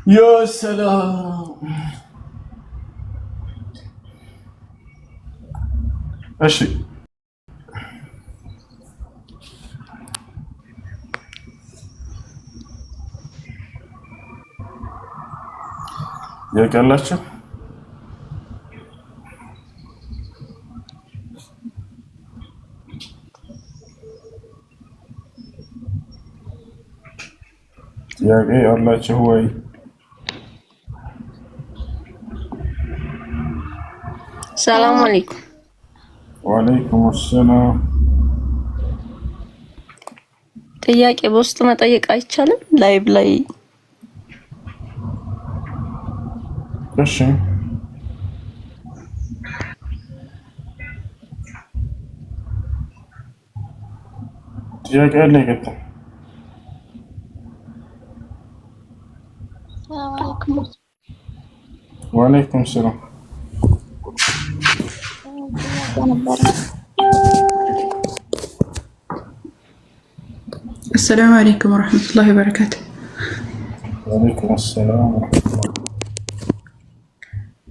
يا سلام. እሺ ያቀላችሁ ጥያቄ አላችሁ ወይ? ሰላም አለይኩም። ወአለይኩም ሰላም። ጥያቄ በውስጥ መጠየቅ አይቻልም? ላይቭ ላይ እሺ ጥያቄ አለ ይቀጥል። ወአለይኩም ሰላም። السلام عليكم ورحمة الله وبركاته. وعليكم السلام ورحمة الله.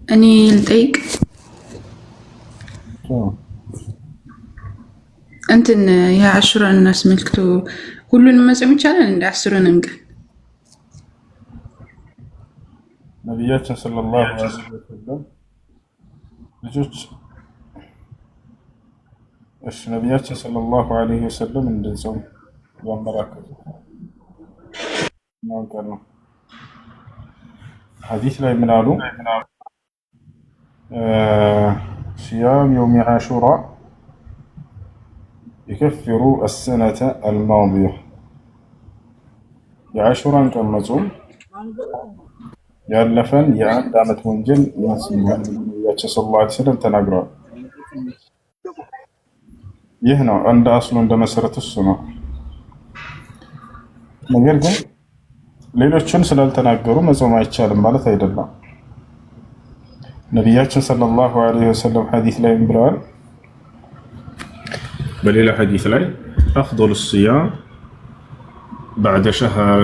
أني لديك أنت يا عشرة الناس ملكتو كلنا ما سمعت على عند عشرة نمكن نبياتنا صلى الله عليه وسلم ልጆች እሺ ነብያችን ሰለላሁ ዐለይሂ ወሰለም እንደጾም ያመላክቱ ነው። ሐዲስ ላይ ምን አሉ? صيام يوم عاشوراء يكفر السنة الماضية. የዓሹራን ቀን መጾም ያለፈን የአንድ ዓመት ወንጀል ያስምራል ነብያችን ሰለላሁ ዐለይሂ ወሰለም ተናግረዋል። ይህ ነው እንደ አስሉ እንደ መሰረቱ እሱ ነው። ነገር ግን ሌሎችን ስላልተናገሩ መጾም አይቻልም ማለት አይደለም። ነብያችን ሰለላሁ ዐለይሂ ወሰለም ሐዲስ ላይ ብለዋል። በሌላ ሐዲስ ላይ أفضل الصيام بعد شهر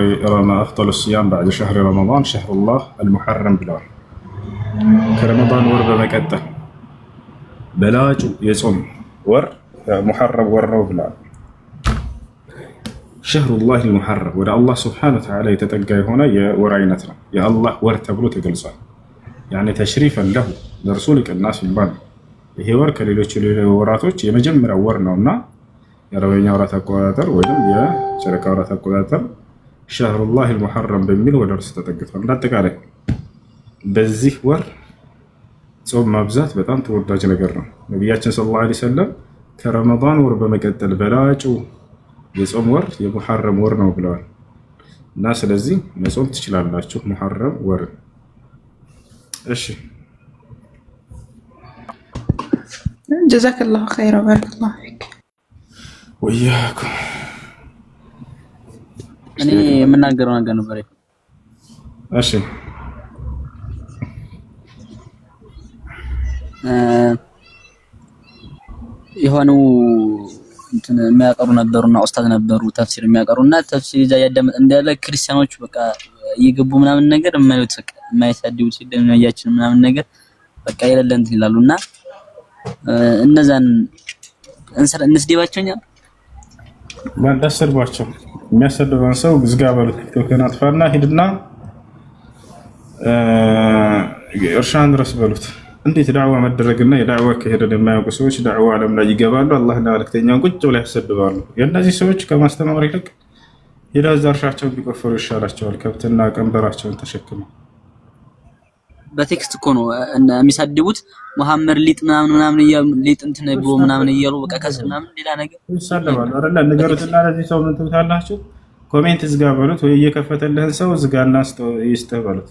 أفضل الصيام بعد شهر رمضان شهر الله المحرم ብለዋል። ከረመዳን ወር በመቀጠል በላጩ የጾም ወር ሙሐረም ወር ነው ብለዋል። ሸህሩላህ አልሙሐረም ወደ አላህ ሱብሓነሁ ወተዓላ የተጠጋ የሆነ የወር አይነት ነው። የአላህ ወር ተብሎ ተገልጿል። ያኔ ተሽሪፈን ለሁ ለእርሱ ልቅና ሲባል ይሄ ወር ከሌሎች ወራቶች የመጀመሪያው ወር ነውና የአረበኛ ወራት አቆጣጠር ወይም የጨረቃ ወራት አቆጣጠር ሸህሩላህ አልሙሐረም በሚል ወደ እርሱ ተጠግቷል። እንዳጠቃላይ በዚህ ወር ጾም ማብዛት በጣም ተወዳጅ ነገር ነው። ነቢያችን ሰለላሁ ዐለይሂ ወሰለም ከረመዳን ወር በመቀጠል በላጩ የጾም ወር የሙሐረም ወር ነው ብለዋል እና ስለዚህ መጾም ትችላላችሁ ሙሐረም ወር። እሺ جزاك الله خير وبارك الله فيك. ወያኩም እኔ የምናገረው ነገር ነበር። እሺ የሆኑ እንትን የሚያቀሩ ነበሩና ኡስታዝ ነበሩ ተፍሲር የሚያቀሩና ተፍሲር ይዛ ያዳመጥ እንዳለ ክርስቲያኖች በቃ እየገቡ ምናምን ነገር የማይወት የማይሳደቡት ሲደምያችን ምናምን ነገር በቃ የሌለ እንትን ይላሉና እነዛን እንስደባቸውኛ እንዳሰድቧቸው የሚያሰድበን ሰው ግዝጋ በሉት ቲክቶክን አጥፋና ሂድና እርሻን ድረስ በሉት። እንዴት ዳዕዋ መደረግና የዳዕዋ ከሄደን የማያውቁ ሰዎች ዳዕዋ ዓለም ላይ ይገባሉ። አላህና መልእክተኛውን ቁጭ ብለው ያሰድባሉ። የእነዚህ ሰዎች ከማስተማር ይልቅ ሄደው እዛ እርሻቸውን ቢቆፍሩ ይሻላቸዋል፣ ከብትና ቀንበራቸውን ተሸክመው። በቴክስት እኮ ነው የሚሳድቡት። መሐመድ ሊጥ ምናምን ሊጥ እንትን ብሎ ምናምን እያሉ በቃ ከስር ምናምን ሌላ ነገር ይሳደባሉ አይደል? ንገሩትና ለዚህ ሰው ምን ትሉታላችሁ? ኮሜንት ዝጋ በሉት፣ ወይ እየከፈተልህን ሰው ዝጋና ይስጥህ በሉት።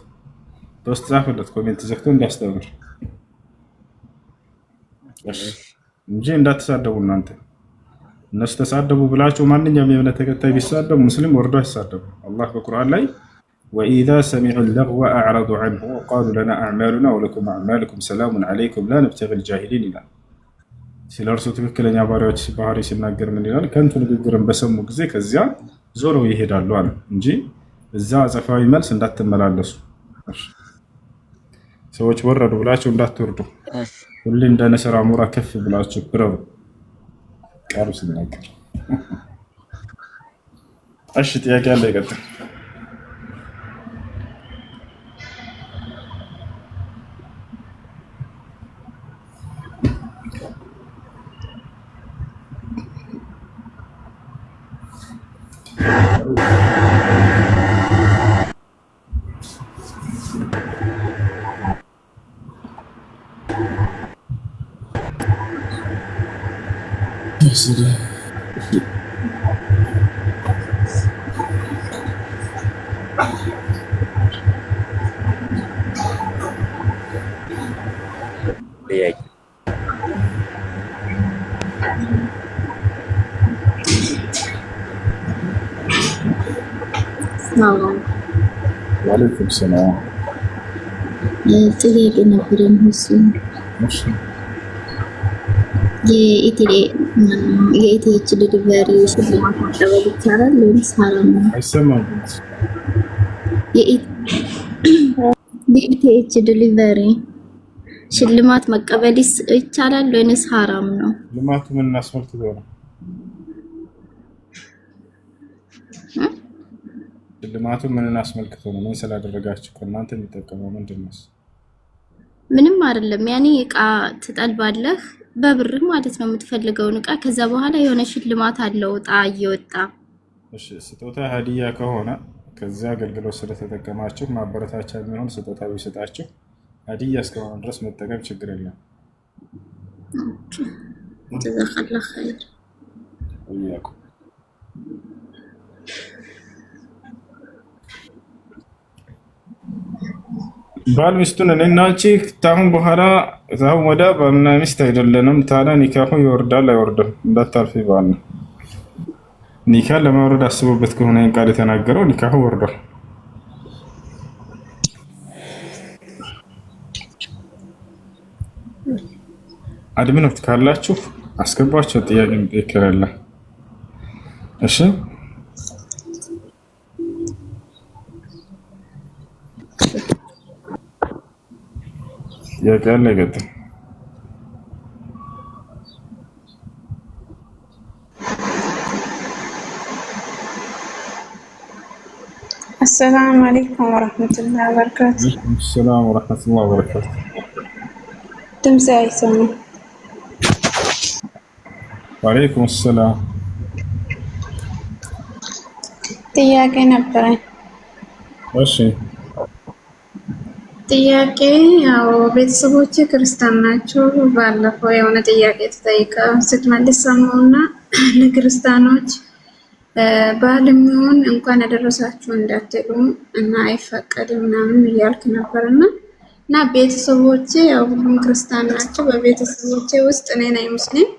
በውስጥ ጻፍለት ኮሜንት ዘግቶ እንዲያስተምር እንጂ እንዳትሳደቡ እናንተ። እነሱ ተሳደቡ ብላችሁ ማንኛውም የእምነት ተከታይ ቢሳደቡ ሙስሊም ወርዶ አይሳደቡ። አላህ በቁርአን ላይ ወኢዛ ሰሚዑ ለግወ አዕረዱ ዐንሁ ወቃሉ ለና አዕማሉና ወለኩም አዕማሉኩም ሰላሙን ዐለይኩም ላ ነብተጊል ጃሂሊን ይላል። ስለ እርሱ ትክክለኛ ባሪያዎች ባህሪ ሲናገር ምን ይላል? ከንቱ ንግግርን በሰሙ ጊዜ ከዚያ ዞረው ይሄዳሉ አለ እንጂ እዛ አጸፋዊ መልስ እንዳትመላለሱ ሰዎች ወረዱ ብላችሁ እንዳትወርዱ፣ ሁሌ እንደ ንስር አሞራ ከፍ ብላችሁ ብረሩ። ቃሉ ሲናገር እሺ፣ ጥያቄ አለ? ይቀጥል። ወአለይኩም ሰላም። ጥያቄ ነበረኝ። የኢቲኤች ዲሊቨሪ ሽልማት መቀበል ይቻላል ወይስ ሐራም ነው? አይሰማም። የኢቲኤች ዲሊቨሪ ሽልማት መቀበል ይቻላል ወይስ ሐራም ነው? ሽልማቱ ምን አስመልክቶ ነው? ሽልማቱ ምን አስመልክቶ ነው? ምን ስላደረጋችሁ ከእናንተ የሚጠቀመው ምንድን ነው? ምንም አይደለም። ያኔ እቃ ትጠልባለህ በብር ማለት ነው የምትፈልገውን እቃ። ከዛ በኋላ የሆነ ሽልማት አለው እጣ እየወጣ። እሺ፣ ስጦታ ሀዲያ ከሆነ ከዚያ አገልግሎት ስለተጠቀማችሁ ማበረታቻ የሚሆን ስጦታ ቢሰጣችሁ ሀዲያ እስከሆነ ድረስ መጠቀም ችግር የለም። ጀዛከላህ ኸይር። ባል ሚስቱን እኔና አንቺ ታሁን በኋላ ታሁን ወደ ባልና ሚስት አይደለንም ታዲያ ኒካሁ ይወርዳል አይወርድም? እንዳታልፊ ባል ነው። ኒካ ለማውረድ አስቦበት ከሆነ ቃል የተናገረው ኒካሁ ወርዷል። አድሚኖት ካላችሁ አስገባቸው። ጥያቄ ይከራል። እሺ ጥያቄ አለ? ይቀጥል። አሰላሙ አለይኩም ወራህመቱላሂ ወበረካቱ። ሰላም ወራህመቱላሂ ወበረካቱ። ድምጽ አይሰማም። ወአለይኩም ሰላም። ጥያቄ ነበረኝ። እሺ ጥያቄ ያው ቤተሰቦቼ ክርስቲያን ናቸው። ባለፈው የሆነ ጥያቄ ተጠይቀው ስትመልስ ሰማሁና ለክርስቲያኖች ባልሚውን እንኳን ያደረሳችሁ እንዳትሉ እና አይፈቀድም ምናምን እያልክ ነበርና እና ቤተሰቦቼ ያው ሁሉም ክርስቲያን ናቸው። በቤተሰቦቼ ውስጥ እኔ ነኝ ሙስሊም።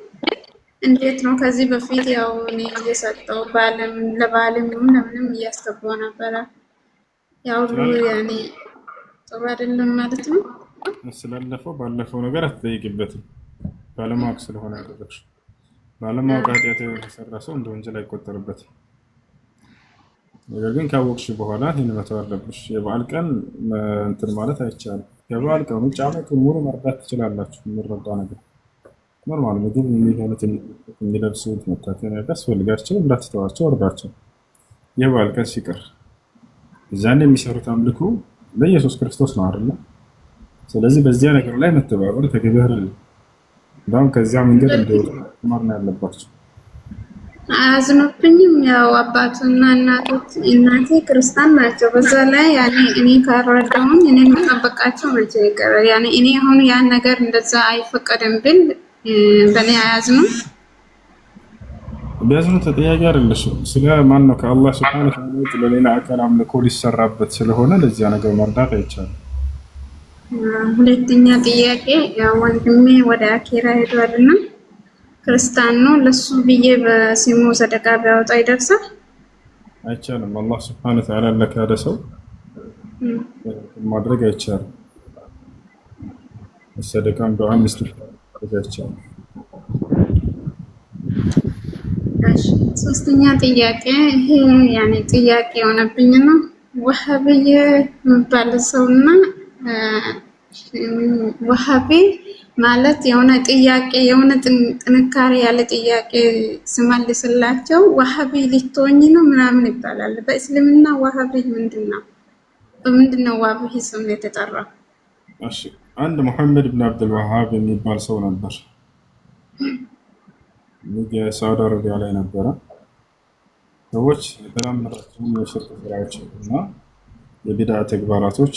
እንዴት ነው? ከዚህ በፊት ያው እኔ እየሰጠው ለባልሚውን ለምንም እያስገባው ነበረ። ያው ያኔ ጥሩ አይደለም ማለት ነው። ስላለፈው ባለፈው ነገር አትጠይቅበትም። ባለማወቅ ስለሆነ ያደረግሽው ባለማወቅ ኃጢአት የተሰራ ሰው እንደ ወንጀል አይቆጠርበትም። ነገር ግን ካወቅሽ በኋላ ይህን መተው አለብሽ። የበዓል ቀን እንትን ማለት አይቻልም። የበዓል ቀን ውጭ ዓመቱን ሙሉ መርዳት ትችላላችሁ። የሚረዳ ነገር ኖርማል ምግብ የሚሆኑት የሚለብሱት መታከሚያ ያስፈልጋቸው እንዳትተዋቸው፣ ወርዳቸው። የበዓል ቀን ሲቀር እዛን የሚሰሩት አምልኮ ለኢየሱስ ክርስቶስ ነው አይደል? ስለዚህ በዚያ ነገር ላይ መተባበር ተገቢ አይደለም። እንዳውም ከዚያ መንገድ እንደወጡ ማርና ያለባቸው። አያዝኑብኝም። ያው አባቱና እናቴ ክርስቲያን ናቸው። በዛ ላይ ያኔ እኔ ካረዳሁኝ እኔ መጠበቃቸው መቼ ይቀራል? ያኔ እኔ አሁን ያን ነገር እንደዛ አይፈቀድም ብል በእኔ አያዝኑም። ቢያዝኑ ተጠያቂ አይደለሽም። ስለ ማን ነው? ከአላህ ሱብሓነሁ ወተዓላ ውጭ ለሌላ አካል አምልኮ ሊሰራበት ስለሆነ ለዚያ ነገር መርዳት አይቻልም። ሁለተኛ ጥያቄ ያው ወንድሜ ወደ አኬራ ሄዷልና ክርስቲያን ነው። ለሱ ብዬ በስሙ ሰደቃ ቢያወጣ ይደርሳል? አይቻልም። አላህ ሱብሓነሁ ወተዓላ ለካደ ሰው ማድረግ አይቻልም። ሰደቃን ዱዓን ማድረግ አይቻልም። ሶስተኛ ጥያቄ ይሄ ያኔ ጥያቄ የሆነብኝ ነው። ወሃብይ የሚባል ሰውና ወሃቢ ማለት የሆነ ጥያቄ የሆነ ጥንካሬ ያለ ጥያቄ ስመልስላቸው ወሃቢ ልትሆኚ ነው ምናምን ይባላል። በእስልምና ወሃቢ ምንድነው? በምንድነው ወሃቢ ስም የተጠራው? እሺ አንድ መሐመድ ብን አብዱል ወሃብ የሚባል ሰው ነበር። ሳውዲ አረቢያ ላይ ነበረ። ሰዎች የተለመዳቸውን የሽርክ ስራዎች እና የቢድዓ ተግባራቶች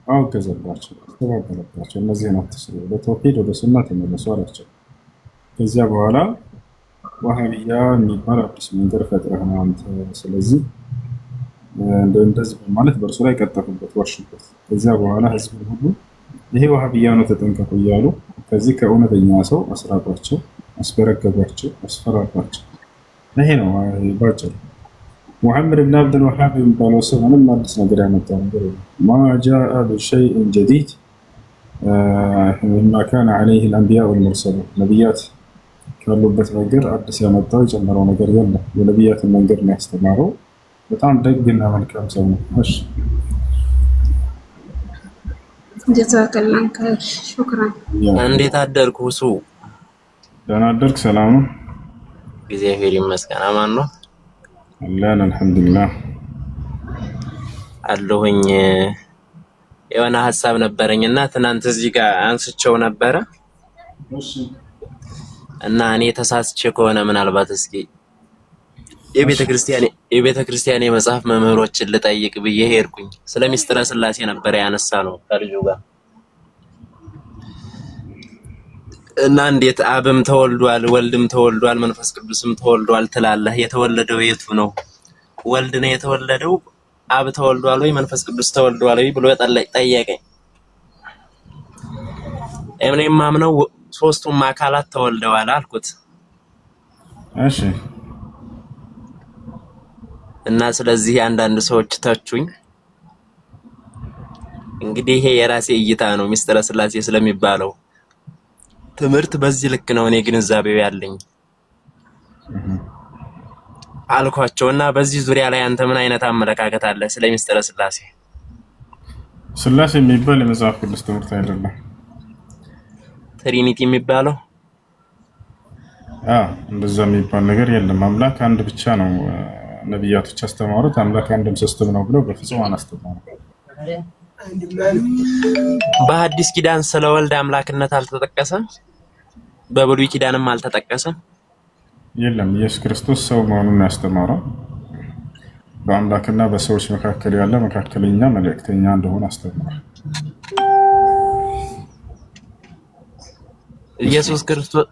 አወገዘባቸው፣ አስተባበለባቸው። እነዚህን አትስሩ፣ ወደ ተውሂድ ወደ ሱና ተመለሱ አላቸው። ከዚያ በኋላ ዋሃብያ የሚባል አዲስ መንገድ ፈጥረህ ነው አንተ፣ ስለዚህ እንደዚህ በማለት በእርሱ ላይ ቀጠፉበት፣ ወርሹበት። ከዚያ በኋላ ህዝብ ሁሉ ይሄ ዋሃብያ ነው ተጠንቀቁ እያሉ ከዚህ ከእውነተኛ ሰው አስራቋቸው፣ አስበረገቧቸው፣ አስፈራሯቸው። ይሄ ነው ባጭሩ። ሙሐመድ ብን አብዱል ወሃብ የሚባለው ሰው ምንም አዲስ ነገር ያመጣው ነገር የለም። ማ ጃአ ቢሸይኢን ጀዲድ ሚማ ካነ ዐለይሂ አልአንቢያ ወልሙርሰሉን፣ ነቢያት ካሉበት ነገር አዲስ ያመጣው የጨመረው ነገር የለም። የነቢያትን መንገድ ነው ያስተማረው። በጣም ደግና መልካም ሰው ነው። እሺ ጀዛከላህ ኸይር ሹክራን። እንዴት አደርክ ሁሱ? ደህና አደርክ? ሰላም ነው? እግዚአብሔር ይመስገን። አማን ነው አለን አልሐምዱሊላህ አለሁኝ። የሆነ ሀሳብ ነበረኝና ትናንት እዚህ ጋር አንስቼው ነበረ እና እኔ ተሳስቼ ከሆነ ምናልባት እስኪ የቤተ ክርስቲያን የመጽሐፍ መምህሮችን ልጠይቅ ብዬ ሄድኩኝ። ስለ ሚስጥረ ስላሴ ነበረ ያነሳ ነው ከልጁ ጋር እና እንዴት አብም ተወልዷል ወልድም ተወልዷል መንፈስ ቅዱስም ተወልዷል ትላለህ? የተወለደው የቱ ነው? ወልድ ነው የተወለደው? አብ ተወልዷል ወይ መንፈስ ቅዱስ ተወልዷል ወይ ብሎ ጠየቀኝ። እኔም ማምነው ሶስቱም አካላት ተወልደዋል አልኩት። እሺ እና ስለዚህ አንዳንድ ሰዎች ተቹኝ። እንግዲህ ይሄ የራሴ እይታ ነው። ሚስጥረ ስላሴ ስለሚባለው ትምህርት በዚህ ልክ ነው እኔ ግንዛቤው ያለኝ አልኳቸውና በዚህ ዙሪያ ላይ አንተ ምን አይነት አመለካከት አለ ስለ ሚስጥረ ስላሴ? ስላሴ የሚባል የመጽሐፍ ቅዱስ ትምህርት አይደለም። ትሪኒቲ የሚባለው እንደዛ የሚባል ነገር የለም። አምላክ አንድ ብቻ ነው። ነቢያቶች አስተማሩት አምላክ አንድም ሶስትም ነው ብለው በፍጹም አላስተማሩም። በሐዲስ ኪዳን ስለ ወልድ አምላክነት አልተጠቀሰም? በብሉይ ኪዳንም አልተጠቀሰም? የለም። ኢየሱስ ክርስቶስ ሰው መሆኑን ያስተማረው በአምላክና በሰዎች መካከል ያለ መካከለኛ መልእክተኛ እንደሆነ አስተማረ። ኢየሱስ ክርስቶስ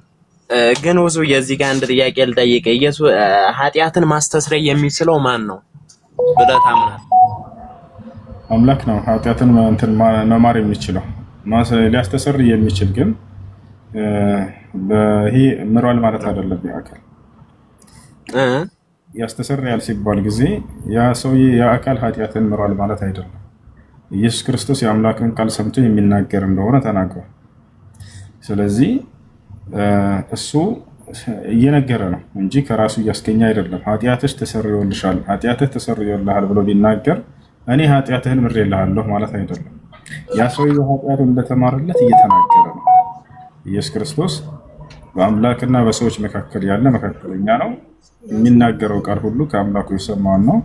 ግን ወሱ የዚህ ጋር አንድ ጥያቄ ልጠይቅ። ኢየሱስ ኃጢአትን ማስተስረይ የሚችለው ማን ነው ብለህ ታምናለህ? አምላክ ነው ኃጢአትን መማር የሚችለው። ሊያስተሰርይ የሚችል ግን ይሄ ምሯል ማለት አይደለም። ያካል ያስተሰርያል ሲባል ጊዜ ያ ሰውዬ የአካል ኃጢአትን ምሯል ማለት አይደለም። ኢየሱስ ክርስቶስ የአምላክን ቃል ሰምቶ የሚናገር እንደሆነ ተናግሯል። ስለዚህ እሱ እየነገረ ነው እንጂ ከራሱ እያስገኘ አይደለም። ኃጢአትሽ ተሰርዮልሻል፣ ኃጢአትህ ተሰርዮልሃል ብሎ ቢናገር እኔ ኃጢአትህን ምሬልሃለሁ ማለት አይደለም። ያ ሰውዬ ኃጢአቱን እንደተማረለት እየተናገረ ነው። ኢየሱስ ክርስቶስ በአምላክና በሰዎች መካከል ያለ መካከለኛ ነው። የሚናገረው ቃል ሁሉ ከአምላኩ የሰማውን ነው።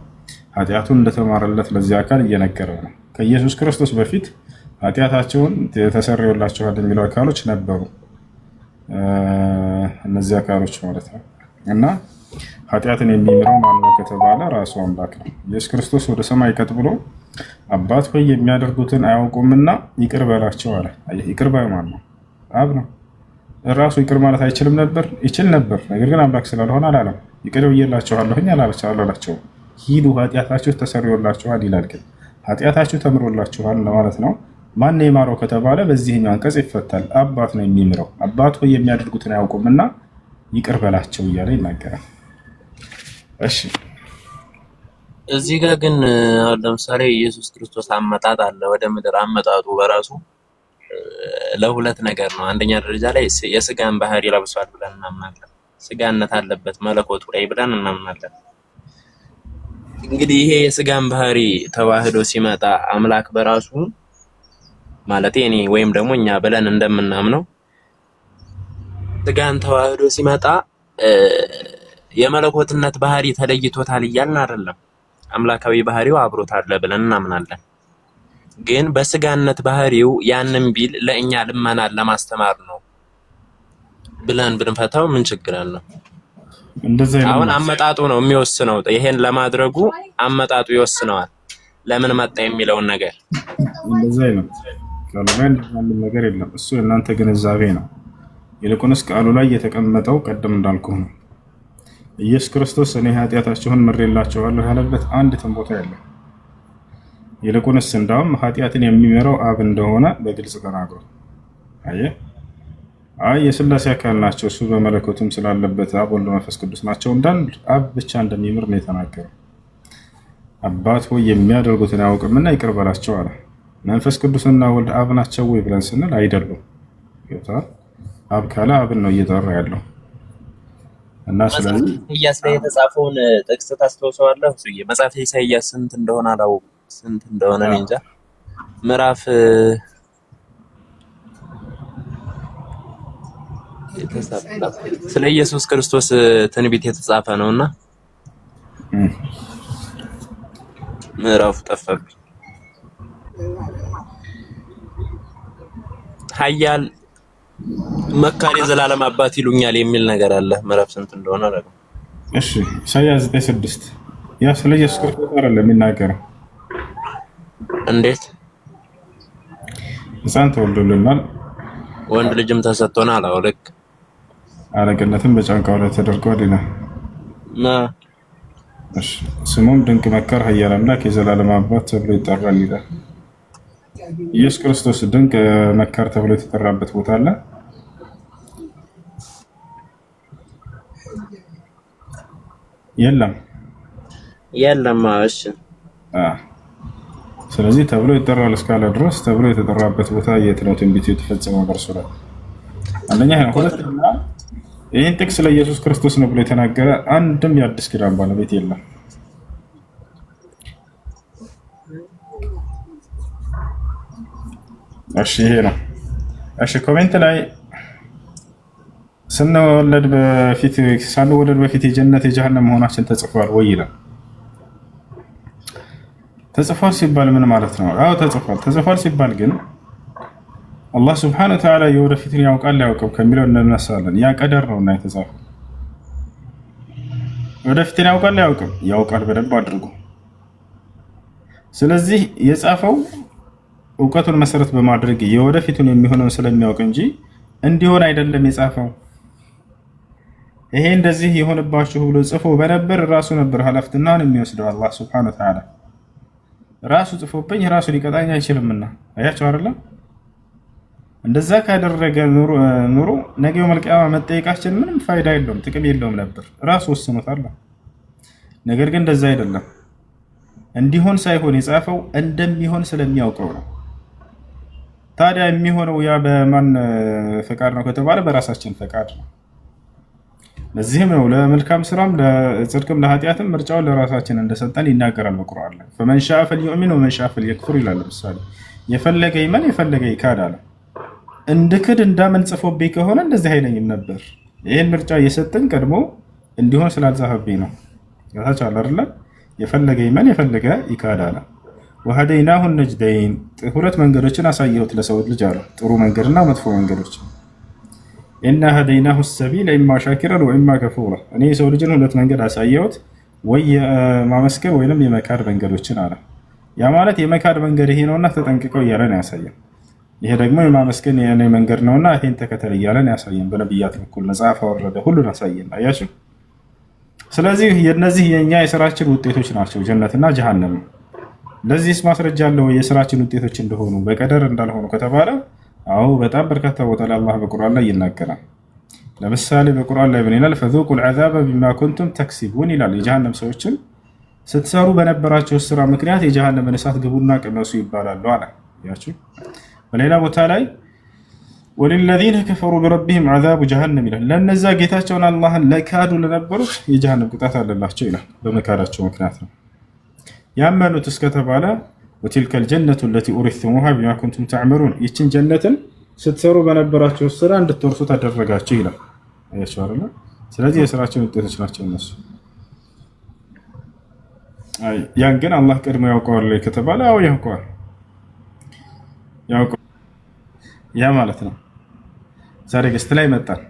ኃጢአቱን እንደተማረለት ለዚህ አካል እየነገረ ነው። ከኢየሱስ ክርስቶስ በፊት ኃጢአታቸውን ተሰርዮላቸዋል የሚሉ አካሎች ነበሩ። እነዚህ አካሎች ማለት ነው። እና ኃጢአትን የሚምረው ማነው ከተባለ ራሱ አምላክ ነው። ኢየሱስ ክርስቶስ ወደ ሰማይ ቀጥ ብሎ አባት ሆይ የሚያደርጉትን አያውቁምና ይቅር በላቸው አለ። ይቅር ባይ ማን ነው? አብ ነው። ራሱ ይቅር ማለት አይችልም ነበር? ይችል ነበር። ነገር ግን አምላክ ስላልሆነ አላለም። ይቅር ብዬላችኋለሁኝ አላላቸው። ሂዱ ኃጢአታችሁ ተሰርዮላችኋል ይላል። ግን ኃጢአታችሁ ተምሮላችኋል ለማለት ነው። ማን የማረው ከተባለ በዚህኛው አንቀጽ ይፈታል። አባት ነው የሚምረው። አባት ሆይ የሚያደርጉትን አያውቁምና ይቅር በላቸው እያለ ይናገራል። እሺ እዚህ ጋር ግን ለምሳሌ ኢየሱስ ክርስቶስ አመጣጥ አለ። ወደ ምድር አመጣጡ በራሱ ለሁለት ነገር ነው። አንደኛ ደረጃ ላይ የስጋን ባህሪ ለብሷል ብለን እናምናለን። ስጋነት አለበት መለኮቱ ላይ ብለን እናምናለን። እንግዲህ ይሄ የስጋን ባህሪ ተዋህዶ ሲመጣ አምላክ በራሱ ማለት እኔ ወይም ደግሞ እኛ ብለን እንደምናምነው ስጋን ተዋህዶ ሲመጣ የመለኮትነት ባህሪ ተለይቶታል እያልን አይደለም። አምላካዊ ባህሪው አብሮት አለ ብለን እናምናለን። ግን በስጋነት ባህሪው ያንን ቢል ለእኛ ልመናን ለማስተማር ነው ብለን ብንፈታው ምን ችግር አለው? አሁን አመጣጡ ነው የሚወስነው። ይሄን ለማድረጉ አመጣጡ ይወስነዋል። ለምን መጣ የሚለውን ነገር እንደዛ ነው። ቃሉ ላይ እንደዚህ ነገር የለም። እሱ የእናንተ ግንዛቤ ነው። ይልቁንስ ቃሉ ላይ የተቀመጠው ቀደም እንዳልኩህ ነው። ኢየሱስ ክርስቶስ እኔ ኃጢአታቸውን ምሬላቸዋለሁ ያለበት አንድ ቦታ የለም። ይልቁንስ እንዳውም ኃጢአትን የሚመራው አብ እንደሆነ በግልጽ ተናግሯል። የሥላሴ አካል ናቸው፣ እሱ በመለኮቱም ስላለበት አብ ወልድ መንፈስ ቅዱስ ናቸው እንዳንድ አብ ብቻ እንደሚምር ነው የተናገረው። አባት ሆይ የሚያደርጉትን አያውቁምና ይቅር በላቸው አለ። መንፈስ ቅዱስና ወልድ አብ ናቸው ወይ ብለን ስንል አይደሉም። አብ ካለ አብን ነው እየጠራ ያለው እና ስለዚህ ኢሳይያስ ላይ የተጻፈውን ጥቅስ ታስተውሰዋለህ? መጽሐፈ ኢሳይያስ ስንት እንደሆነ አላውቅም፣ ስንት እንደሆነ እንጃ። ምዕራፍ ስለ ኢየሱስ ክርስቶስ ትንቢት የተጻፈ ነውና ምዕራፉ ጠፋብኝ። ኃያል መካሪ የዘላለም አባት ይሉኛል የሚል ነገር አለ። ምዕራፍ ስንት እንደሆነ አላውቅም። እሺ ኢሳይያስ 9:6 ያ ስለ ኢየሱስ ክርስቶስ አይደለም የሚናገረው። እንዴት? ሕፃን ተወልዶልናል፣ ወንድ ልጅም ተሰጥቶናል። አዎ ልክ። አለቅነትም በጫንቃው ላይ ተደርጓል ይላል። እሺ ስሙም ድንቅ መካር፣ ኃያል አምላክ፣ የዘላለም አባት ተብሎ ይጠራል ይላል። ኢየሱስ ክርስቶስ ድንቅ መካር ተብሎ የተጠራበት ቦታ አለ? የለም። እሺ ስለዚህ ተብሎ ይጠራል እስካለ ድረስ ተብሎ የተጠራበት ቦታ የት ነው? ትንቢቱ የተፈጸመው በእርሱ ላይ አንደኛ ነው። ሁለተኛ ይህን ጥቅስ ለኢየሱስ ክርስቶስ ነው ብሎ የተናገረ አንድም የአዲስ ኪዳን ባለቤት የለም። እሺ ይሄ ነው። እሺ ኮሜንት ላይ ሳንወለድ በፊት የጀነት የጀሃነም መሆናችን ተጽፏል ወይ ይላል። ተጽፏል ሲባል ምን ማለት ነው? አዎ ተጽፏል። ተጽፏል ሲባል ግን አላህ Subhanahu Wa Ta'ala የወደፊትን ያውቃል ያውቀው ከሚለው እንነሳለን። ያ ቀደር ነውና የተጻፈው ወደፊትን ያውቃል ያውቀው ያውቃል በደንብ አድርጎ። ስለዚህ የጻፈው እውቀቱን መሰረት በማድረግ የወደፊቱን የሚሆነውን ስለሚያውቅ እንጂ እንዲሆን አይደለም የጻፈው። ይሄ እንደዚህ ይሆንባችሁ ብሎ ጽፎ በነበር ራሱ ነበር ኃላፊነቱን የሚወስደው አላህ Subhanahu Wa Ta'ala ራሱ ጽፎብኝ ራሱ ሊቀጣኝ አይችልምና። አያችሁ አይደል? እንደዛ ካደረገ ኑሮ ነገው መልቂያማ መጠየቃችን ምንም ፋይዳ የለውም፣ ጥቅም የለውም ነበር። ራሱ ወስኖታል። ነገር ግን እንደዛ አይደለም። እንዲሆን ሳይሆን የጻፈው እንደሚሆን ስለሚያውቀው ነው። ታዲያ የሚሆነው ያ በማን ፈቃድ ነው ከተባለ በራሳችን ፈቃድ ነው። ለዚህም ነው ለመልካም ስራም ለጽድቅም ለኃጢአትም ምርጫውን ለራሳችን እንደሰጠን ይናገራል በቁርአን ላይ። فمن شاء فليؤمن ومن شاء فليكفر ይላል። ለምሳሌ የፈለገ ይመን የፈለገ ይካድ አለ። እንድክድ እንዳመን ጽፎብኝ ከሆነ እንደዚህ አይለኝም ነበር። ይሄን ምርጫ እየሰጠን ቀድሞ እንዲሆን ስላልጻፈብኝ ነው። ያታች አለ አይደል? የፈለገ ይመን የፈለገ ይካድ አለ። وهديناه النجدين ሁለት መንገዶችን አሳየሁት ለሰው ልጅ አለ። ጥሩ መንገድና መጥፎ መንገዶች إنا هديناه السبيل إما شاكرا وإما كفورا እኔ ሰው ልጅን ሁለት መንገድ አሳየሁት ወይ ማመስከር ወይንም የመካድ መንገዶችን አለ። ያ ማለት የመካድ መንገድ ይሄ ነውና ተጠንቅቀው እያለን ያሳየን። ይሄ ደግሞ የማመስከን የኔ መንገድ ነውና ይሄን ተከተል እያለን ያሳየን። በነብያት በኩል መጽሐፍ አወረደ፣ ሁሉን አሳየን። አያችሁ። ስለዚህ የነዚህ የኛ የሥራችን ውጤቶች ናቸው ጀነትና ጀሃነም። ለዚህስ ማስረጃ አለው የሥራችን ውጤቶች እንደሆኑ በቀደር እንዳልሆኑ ከተባለ አዎ በጣም በርካታ ቦታ ላይ አላህ በቁርአን ላይ ይናገራል። ለምሳሌ በቁርአን ላይ ምን ይላል? فذوقوا العذاب بما كنتم تكسبون ይላል። የጀሃነም ሰዎችን ስትሰሩ በነበራቸው ስራ ምክንያት የጀሃነምን እሳት ግቡና ቅመሱ ይባላሉ አለ። ያችሁ በሌላ ቦታ ላይ وللذين كفروا بربهم عذاب جهنم ይላል። ለነዛ ጌታቸውን አላህን ለካዱ ለነበሩት የጀሃነም ቅጣት አለላቸው ይላል። በመካዳቸው ምክንያት ነው። ያመኑት እስከተባለ وتلك الجنة التي أورثتموها بما كنتم تعملون ይችን ጀነትን ስትሰሩ በነበራችሁ ስራ እንድትወርሱ ተደረጋችሁ ይላል። አያችሁ አይደል? ስለዚህ የሥራቸው ውጤቶች ናቸው እነሱ። ያን ግን አላህ ቀድሞ ያውቀዋል ከተባለ አዎ ያውቀዋል ያ ማለት ነው። ዛሬ ገስት ላይ መጣን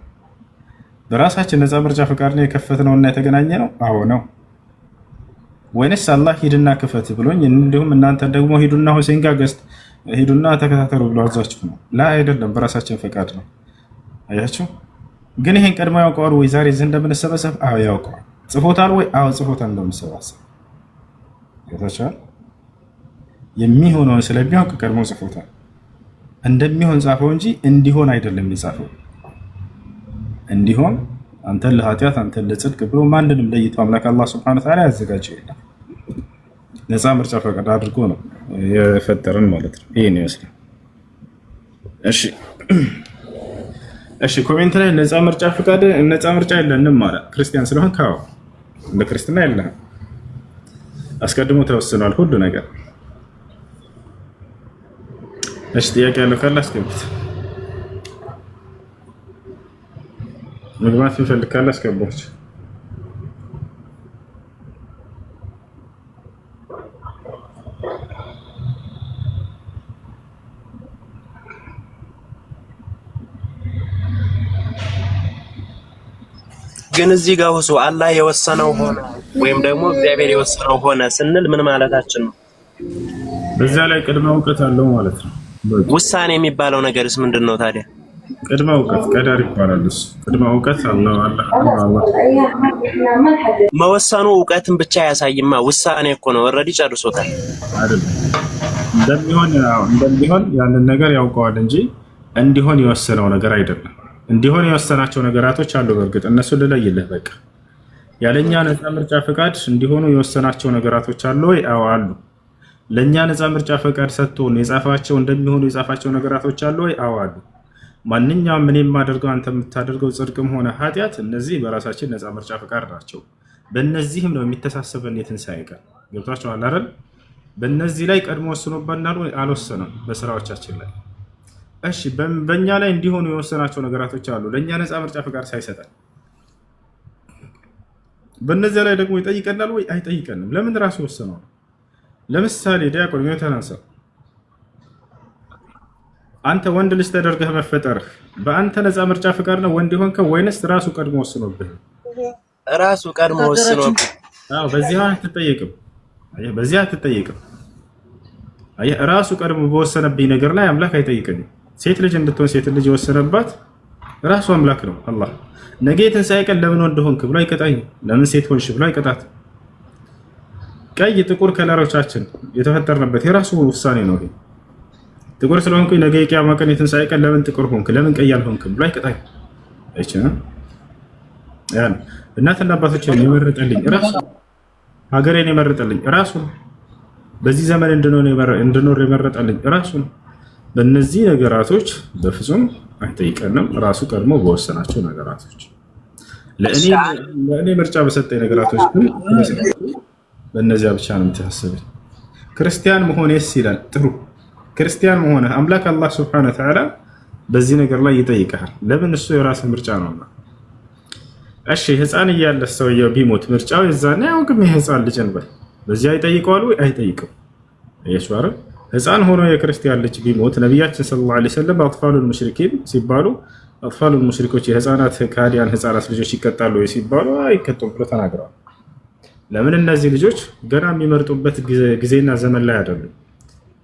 በራሳችን ነፃ ምርጫ ፈቃድ ነው የከፈትነውና የተገናኘ ነው። አዎ ነው ወይንስ አላህ ሂድና ክፈት ብሎኝ እንዲሁም እናንተ ደግሞ ሂዱና ሁሴን ጋር ገስት ሂዱና ተከታተሉ ብሎ አዛችሁ ነው? ላ አይደለም፣ በራሳችን ፈቃድ ነው። አያችሁ። ግን ይሄን ቀድሞ ያውቀዋል ወይ? ዛሬ እዚህ እንደምንሰበሰብ አዎ ያውቀዋል። ጽፎታል ወይ? አዎ ጽፎታል። እንደምንሰባሰብ ያታቻል የሚሆነውን ስለሚያውቅ ቀድሞ ጽፎታል። እንደሚሆን ጻፈው እንጂ እንዲሆን አይደለም የጻፈው። እንዲሆን አንተን ለኃጢአት አንተን ለጽድቅ ብሎ ማንንም ለይቶ አምላክ አላህ Subhanahu Wa Ta'ala ያዘጋጀው የለም። ነፃ ምርጫ ፈቃድ አድርጎ ነው የፈጠረን ማለት ነው። ይሄን ይመስላል። እሺ ኮሜንት ላይ ነፃ ምርጫ ፈቃድ ነፃ ምርጫ የለንም ማለት ክርስቲያን ስለሆን ካው እንደ ክርስትና የለህም። አስቀድሞ ተወስኗል ሁሉ ነገር። እሺ ጥያቄ ያለው ካለ አስገቡት። መግባት ይፈልግ ካለ አስገቡት። ግን እዚህ ጋር ሁሱ አላህ የወሰነው ሆነ ወይም ደግሞ እግዚአብሔር የወሰነው ሆነ ስንል ምን ማለታችን ነው? በዛ ላይ ቅድመ እውቀት አለው ማለት ነው። ውሳኔ የሚባለው ነገርስ ምንድነው ታዲያ? ቅድመ እውቀት ቀዳር ይባላል። እሱ ቅድመ እውቀት አለው አላህ መወሰኑ እውቀትን ብቻ ያሳይማ። ውሳኔ እኮ ነው፣ ኦሬዲ ጨርሶታል አይደል? እንደሚሆን ያንን ነገር ያውቀዋል እንጂ እንዲሆን የወሰነው ነገር አይደለም። እንዲሆን የወሰናቸው ነገራቶች አሉ። በእርግጥ እነሱ ልለይልህ በቃ ያለኛ ነፃ ምርጫ ፈቃድ እንዲሆኑ የወሰናቸው ነገራቶች አሉ ወይ? አዎ አሉ። ለኛ ነፃ ምርጫ ፈቃድ ሰጥቶን የጻፋቸው እንደሚሆኑ የጻፋቸው ነገራቶች አሉ ወይ? አዎ አሉ። ማንኛውም ምን የማደርገው አንተ የምታደርገው ጽድቅም ሆነ ኃጢአት እነዚህ በራሳችን ነፃ ምርጫ ፈቃድ ናቸው። በእነዚህም ነው የሚተሳሰበን የትንሣኤ ቀን። ገብቷችኋል አይደል? በእነዚህ ላይ ቀድሞ ወስኖበናል ወይ? አልወሰነም በስራዎቻችን ላይ። እሺ በእኛ ላይ እንዲሆኑ የወሰናቸው ነገራቶች አሉ ለእኛ ነፃ ምርጫ ፈቃድ ሳይሰጠን። በእነዚያ ላይ ደግሞ ይጠይቀናል ወይ? አይጠይቀንም። ለምን? ራሱ ወሰነው። ለምሳሌ ዲያቆን ተናንሳ አንተ ወንድ ልጅ ተደርገህ መፈጠርህ በአንተ ነፃ ምርጫ ፈቃድ ነው ወንድ ሆንከው ወይንስ ራሱ ቀድሞ ወስኖብህ? ራሱ ቀድሞ ወስኖብህ። አዎ በዚህ አትጠየቅም። አየህ በዚህ አትጠየቅም። አየህ ራሱ ቀድሞ በወሰነብኝ ነገር ላይ አምላክ አይጠይቀኝም። ሴት ልጅ እንድትሆን ሴት ልጅ የወሰነባት ራሱ አምላክ ነው አላህ። ነገ የትንሣኤ ቀን ለምን ወንድ ሆንክ ብሎ አይቀጣኝም። ለምን ሴት ሆንሽ ብሎ አይቀጣት። ቀይ ጥቁር ከለሮቻችን የተፈጠርንበት የራሱ ውሳኔ ነው። ይሄ ጥቁር ስለሆንኩኝ ነገ የቂያማ ቀን የትንሣኤ ቀን ለምን ጥቁር ሆንክ ለምን ቀይ አልሆንክም ብሎ አይቀጣኝ። አይችልም። ያን እናትና አባቶችን የመረጠልኝ ራሱ ሀገሬን የመረጠልኝ ራሱ በዚህ ዘመን እንድኖር የመረጠልኝ ራሱ ነው። በእነዚህ ነገራቶች በፍጹም አይጠይቀንም። ራሱ ቀድሞ በወሰናቸው ነገራቶች ለእኔ ምርጫ በሰጠኝ ነገራቶች ግን በእነዚያ ብቻ ነው የምትሐሰበኝ። ክርስቲያን መሆኔስ ይላል። ጥሩ ክርስቲያን መሆነ አምላክ አላህ Subhanahu Wa Ta'ala በዚህ ነገር ላይ ይጠይቀሃል። ለምን? እሱ የራስህ ምርጫ ነውና። እሺ ህፃን እያለ ሰውየው ቢሞት ምርጫው የዛኔ አያውቅም። የህፃን ልጅ እንበል በዚህ አይጠይቀዋል ወይ? አይጠይቅም። አይሻረ ህፃን ሆኖ የክርስቲያን ልጅ ቢሞት ነብያችን ሰለላሁ ዐለይሂ ወሰለም አጥፋሉል ሙሽሪኪን ሲባሉ አጥፋሉል ሙሽሪኮች የህፃናት ካዲያን ህፃናት ልጆች ይቀጣሉ ወይ ሲባሉ አይቀጡም ብሎ ተናግረዋል። ለምን? እነዚህ ልጆች ገና የሚመርጡበት ጊዜና ዘመን ላይ አይደሉም።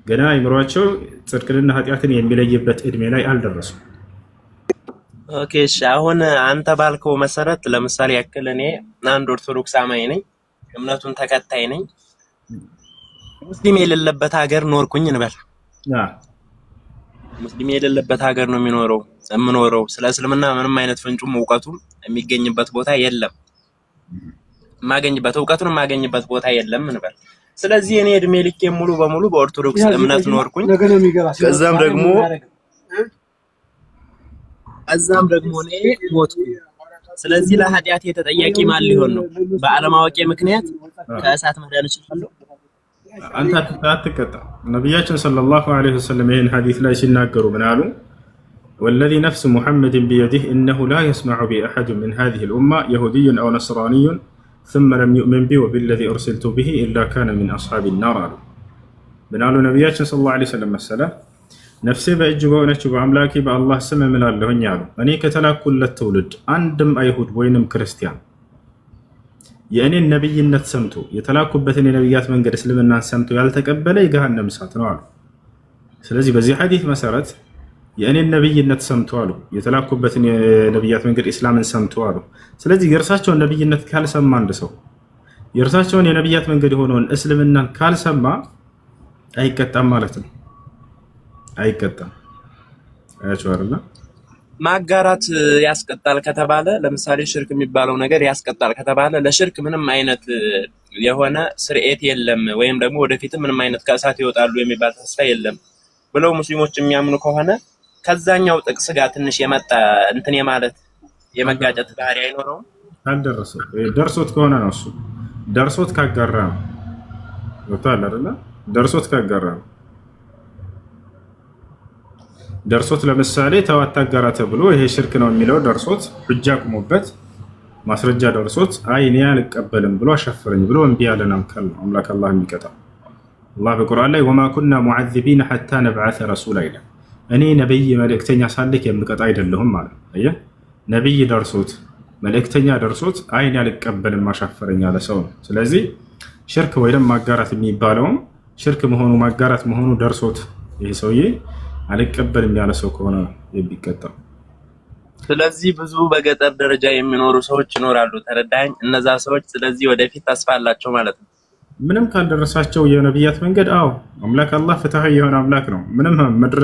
ገና አይምሯቸው ጽድቅንና ኃጢአትን የሚለይበት እድሜ ላይ አልደረሱም። ኦኬ እሺ አሁን አንተ ባልከው መሰረት ለምሳሌ ያክል እኔ አንድ ኦርቶዶክስ አማኝ ነኝ፣ እምነቱን ተከታይ ነኝ። ሙስሊም የሌለበት ሀገር ኖርኩኝ እንበል። ሙስሊም የሌለበት ሀገር ነው የምኖረው። ስለ እስልምና ምንም አይነት ፍንጩም እውቀቱም የሚገኝበት ቦታ የለም። እውቀቱን የማገኝበት ቦታ የለም እንበል። ስለዚህ እኔ እድሜ ልኬ ሙሉ በሙሉ በኦርቶዶክስ እምነት ኖርኩኝ። ከዛም ደግሞ እኔ ሞትኩኝ። ስለዚህ ለኃጢአት ተጠያቂ ማን ሊሆን ነው? በአለማወቄ ምክንያት ከእሳት መዳን እችላለሁ? አንተ አትቀጣ። ነቢያችን ሰለላሁ ዐለይሂ ወሰለም ይህን ሐዲስ ላይ ሲናገሩ ምን አሉ? ወለዚ ነፍስ ሙሐመድን ቢየዲህ እነሁ ላ የስመዑ ቢ አሐድን ሚን ሃዚሂል ኡማ የሁድዩን አው ነስራንዩን ثم لم يؤمن بي وبالذي أرسلت به إلا كان من أصحاب النار አሉ። ምን አሉ ነቢያችን ሰለላሁ ዐለይሂ ወሰለም መሰለህ? ነፍሴ በእጅ በሆነችው በአምላኬ በአላህ ስም እምላለሁኝ አሉ፣ እኔ ከተላኩለት ትውልድ አንድም አይሁድ ወይንም ክርስቲያን የእኔን ነብይነት ሰምቶ የተላኩበትን የነብያት መንገድ እስልምናን ሰምቶ ያልተቀበለ የገሃነም እሳት ነው አሉ። ስለዚህ በዚህ ሐዲስ መሰረት የእኔን ነብይነት ሰምቶ አሉ የተላኩበትን የነብያት መንገድ እስላምን ሰምቶ አሉ። ስለዚህ የእርሳቸውን ነብይነት ካልሰማ አንድ ሰው የእርሳቸውን የነብያት መንገድ የሆነውን እስልምናን ካልሰማ አይቀጣም ማለት ነው። አይቀጣም። አያችሁ አይደል? ማጋራት ያስቀጣል ከተባለ ለምሳሌ ሽርክ የሚባለው ነገር ያስቀጣል ከተባለ ለሽርክ ምንም አይነት የሆነ ስርኤት የለም ወይም ደግሞ ወደፊትም ምንም አይነት ከእሳት ይወጣሉ የሚባል ተስፋ የለም ብለው ሙስሊሞች የሚያምኑ ከሆነ ከዛኛው ጥቅስ ጋር ትንሽ የመጣ እንትን የማለት የመጋጨት ባህሪ አይኖረውም። ካልደረሰው ደርሶት ከሆነ ነው እሱ ደርሶት ካጋራ ነው። ወጣል አይደል? ደርሶት ካጋራ ነው። ደርሶት ለምሳሌ ተዋት አጋራ ተብሎ ይሄ ሽርክ ነው የሚለው ደርሶት ሁጃ ቆሞበት ማስረጃ ደርሶት አይ እኔ አልቀበልም ብሎ አሸፈረኝ ብሎ እምቢ ያለን አምከል ነው አምላክ አላህ የሚቀጣው። አላህ በቁርአን ላይ ወማ ኩና ሙዐዚቢነ ሐታ ነብዐሰ ረሱላ ይላል። እኔ ነብይ መልእክተኛ ሳልክ የምቀጣ አይደለሁም ማለት ነው። አየህ ነብይ ደርሶት መልእክተኛ ደርሶት አይ እኔ አልቀበልም አሻፈረኝ ያለ ሰው ነው። ስለዚህ ሽርክ ወይም ማጋራት የሚባለውም ሽርክ መሆኑ ማጋራት መሆኑ ደርሶት ይሄ ሰውዬ አልቀበልም ያለ ሰው ከሆነ የሚቀጣው። ስለዚህ ብዙ በገጠር ደረጃ የሚኖሩ ሰዎች ይኖራሉ፣ ተረዳኝ። እነዛ ሰዎች ስለዚህ ወደፊት ተስፋ አላቸው ማለት ነው። ምንም ካልደረሳቸው የነብያት መንገድ አዎ አምላክ አላህ ፍትሃዊ የሆነ አምላክ ነው። ምንም ምድር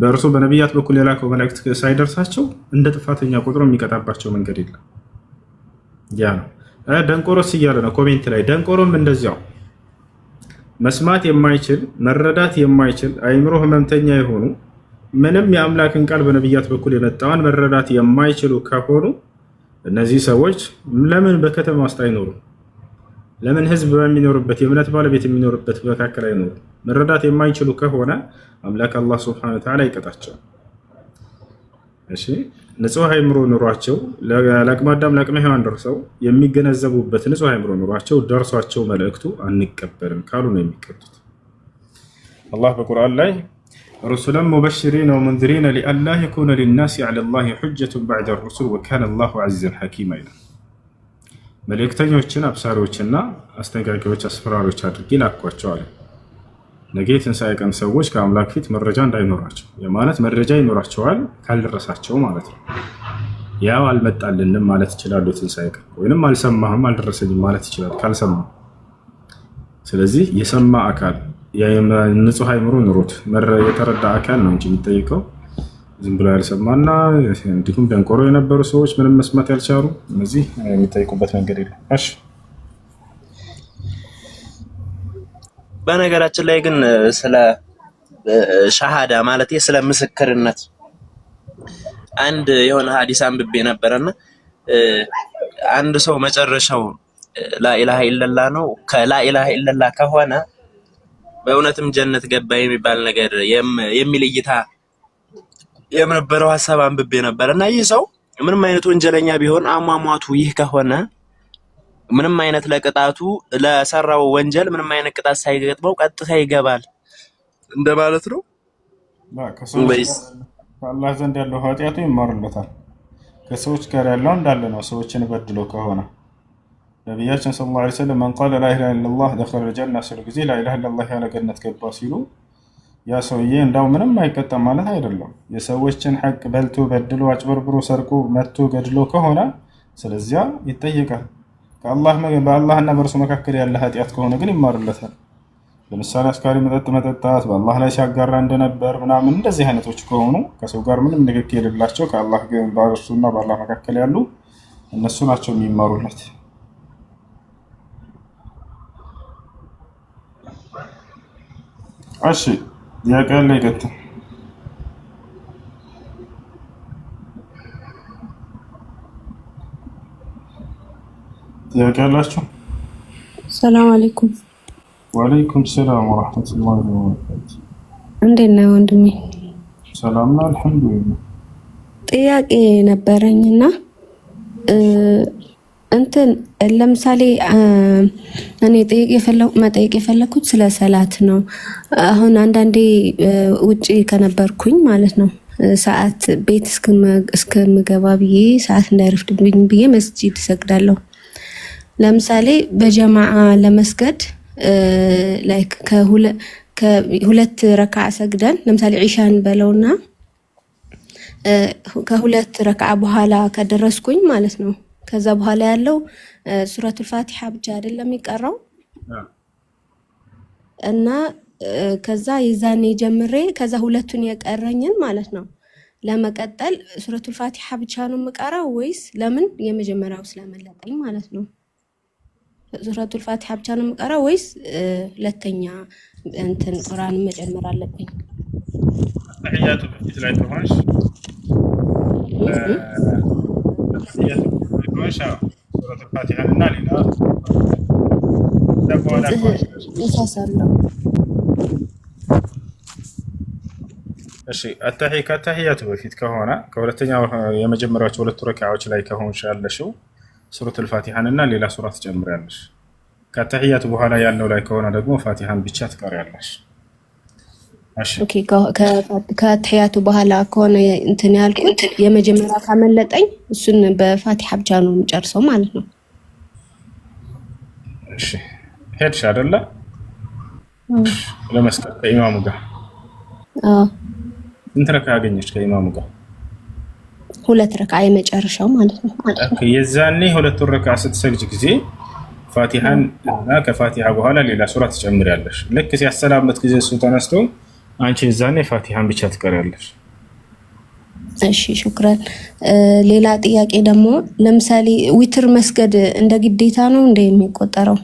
በእርሱ በነብያት በኩል የላከው መልእክት ሳይደርሳቸው እንደ ጥፋተኛ ቁጥሩ የሚቀጣባቸው መንገድ የለም። ያ ነው ደንቆሮስ እያለ ነው ኮሜንት ላይ። ደንቆሮም እንደዚያው መስማት የማይችል መረዳት የማይችል አይምሮ ህመምተኛ የሆኑ ምንም የአምላክን ቃል በነብያት በኩል የመጣውን መረዳት የማይችሉ ከሆኑ እነዚህ ሰዎች ለምን በከተማ ውስጥ አይኖሩ? ለምን ህዝብ በሚኖርበት የእምነት ባለቤት የሚኖርበት መካከል አይኖሩ? መረዳት የማይችሉ ከሆነ አምላክ አላህ ሱብሓነሁ ወተዓላ ይቀጣቸው። እሺ ንጹህ አይምሮ ኑሯቸው ለአቅመ አዳም ለአቅመ ሔዋን ደርሰው የሚገነዘቡበት ንጹህ አይምሮ ኑሯቸው ደርሷቸው መልእክቱ አንቀበልም ካሉ ነው የሚቀጡት። አላህ በቁርአን ላይ ሩሱለን ሙበሽሪነ ወሙንዚሪነ ሊአላ የኩነ ሊናሲ ዐለላሂ ሑጀቱን በዕደ ሩሱል ወካነ አላሁ ዐዚዘን ሐኪማ ይላል። መልእክተኞችን አብሳሪዎችና አስጠንቃቂዎች አስፈራሪዎች አድርጌ ላኳቸው አለ። ነገ የትንሣኤ ቀን ሰዎች ከአምላክ ፊት መረጃ እንዳይኖራቸው የማለት መረጃ ይኖራቸዋል ካልደረሳቸው ማለት ነው። ያው አልመጣልንም ማለት ይችላሉ ትንሣኤ ቀን፣ ወይንም አልሰማህም አልደረሰኝም ማለት ይችላል ካልሰማ። ስለዚህ የሰማ አካል ንጹህ አይምሮ ኑሮት የተረዳ አካል ነው እንጂ የሚጠይቀው ዝም ብሎ ያልሰማና እንዲሁም ደንቆሮ የነበሩ ሰዎች ምንም መስማት ያልቻሉ እነዚህ የሚጠይቁበት መንገድ የለም። እሺ በነገራችን ላይ ግን ስለ ሻሃዳ ማለት ስለ ምስክርነት አንድ የሆነ ሐዲስ አንብቤ ነበርና አንድ ሰው መጨረሻው ላኢላሃ ኢለላህ ነው ከላኢላሃ ኢለላህ ከሆነ በእውነትም ጀነት ገባ የሚባል ነገር የሚል እይታ የነበረው ሐሳብ አንብቤ ነበርና ይህ ሰው ምንም አይነት ወንጀለኛ ቢሆን አሟሟቱ ይህ ከሆነ ምንም አይነት ለቅጣቱ ለሰራው ወንጀል ምንም አይነት ቅጣት ሳይገጥመው ቀጥታ ይገባል እንደማለት ነው ወይስ ከአላህ ዘንድ ያለው ኃጢአቱ ይማርለታል? ከሰዎች ጋር ያለው እንዳለ ነው። ሰዎችን በድሎ ከሆነ ነቢያችን ሰለላሁ ዐለይሂ ወሰለም መን ቃለ ላ ኢላሃ ኢለላህ ደኸለል ጀነህ ሲሉ ጊዜ ላ ኢላሃ ኢለላህ ያለ ገነት ገባ ሲሉ ያ ሰውዬ እንዳው ምንም አይቀጣም ማለት አይደለም። የሰዎችን ሐቅ በልቶ በድሎ አጭበርብሮ ሰርቆ መቶ ገድሎ ከሆነ ስለዚያ ይጠየቃል። በአላህና በእርሱ መካከል ያለ ኃጢአት ከሆነ ግን ይማርለታል። ለምሳሌ አስካሪ መጠጥ መጠጣት፣ በአላህ ላይ ሲያጋራ እንደነበር ምናምን እንደዚህ አይነቶች ከሆኑ ከሰው ጋር ምንም ንክኪ የሌላቸው ከአላህ ግን በእርሱና በአላህ መካከል ያሉ እነሱ ናቸው የሚማሩለት። እሺ ያቀለ ይቀጥል። ሰላም አለይኩም። ወአለይኩም ሰላም ወራህመቱላሂ ወበረካቱ። እንዴት ነህ ወንድሜ? ሰላም ነው አልሐምዱሊላህ። ጥያቄ ነበረኝና እንትን ለምሳሌ እኔ መጠየቅ የፈለኩት ስለ ሰላት ነው። አሁን አንዳንዴ ውጪ ከነበርኩኝ ማለት ነው ሰዓት ቤት እስከምገባ ብዬ ሰዓት እንዳይረፍድብኝ ብዬ መስጂድ እሰግዳለሁ። ለምሳሌ በጀማዓ ለመስገድ ላይክ ከሁለት ረካዓ ሰግደን ለምሳሌ ዒሻን በለውና ከሁለት ረካዓ በኋላ ከደረስኩኝ ማለት ነው ከዛ በኋላ ያለው ሱረቱል ፋቲሃ ብቻ አይደለም የሚቀራው እና ከዛ የዛኔ ጀምሬ ከዛ ሁለቱን የቀረኝን ማለት ነው ለመቀጠል ሱረቱል ፋቲሃ ብቻ ነው የምቀራው ወይስ ለምን የመጀመሪያው ስለመለጠኝ ማለት ነው ሱረቱል ፋቲሃ ብቻ ነው የምቀራው ወይስ ሁለተኛ እንትን ቁርአን መጨመር አለብኝ? ተህያቱ በፊት ላይ ከሆንሽ ሱረቱል ፋቲሃን እና ሌላ ይሳሳለሁ። እሺ ከተህያቱ በፊት ከሆነ ከሁለተኛው የመጀመሪያዎቹ ሁለቱ ረካዓዎች ላይ ከሆንሽ ያለሽው ሱረቱል ፋቲሃን እና ሌላ ሱራ ትጨምሪያለሽ። ከተህያቱ በኋላ ያለው ላይ ከሆነ ደግሞ ፋቲሃን ብቻ ትቀሪያለሽ። ኦኬ ከተህያቱ በኋላ ከሆነ እንትን ያልኩት የመጀመሪያ ካመለጠኝ እሱን በፋቲሃ ብቻ ነው የምጨርሰው ማለት ነው። እሺ ሄድሽ አይደለ? ለመስቀል ከኢማሙ ጋር እንት ረካ ያገኘች ከኢማሙ ጋር ሁለት ረካ የመጨረሻው ማለት ነው። የዛኔ ሁለት ረካ ስትሰግጂ ጊዜ ፋቲሃን እና ከፋቲሃ በኋላ ሌላ ሱራ ትጨምሪያለሽ። ልክ ሲያሰላመት ጊዜ እሱ ተነስቶ አንቺ የዛኔ ፋቲሃን ብቻ ትቀሪያለሽ። እሺ ሹክራን። ሌላ ጥያቄ ደግሞ ለምሳሌ ዊትር መስገድ እንደ ግዴታ ነው እንደ የሚቆጠረው?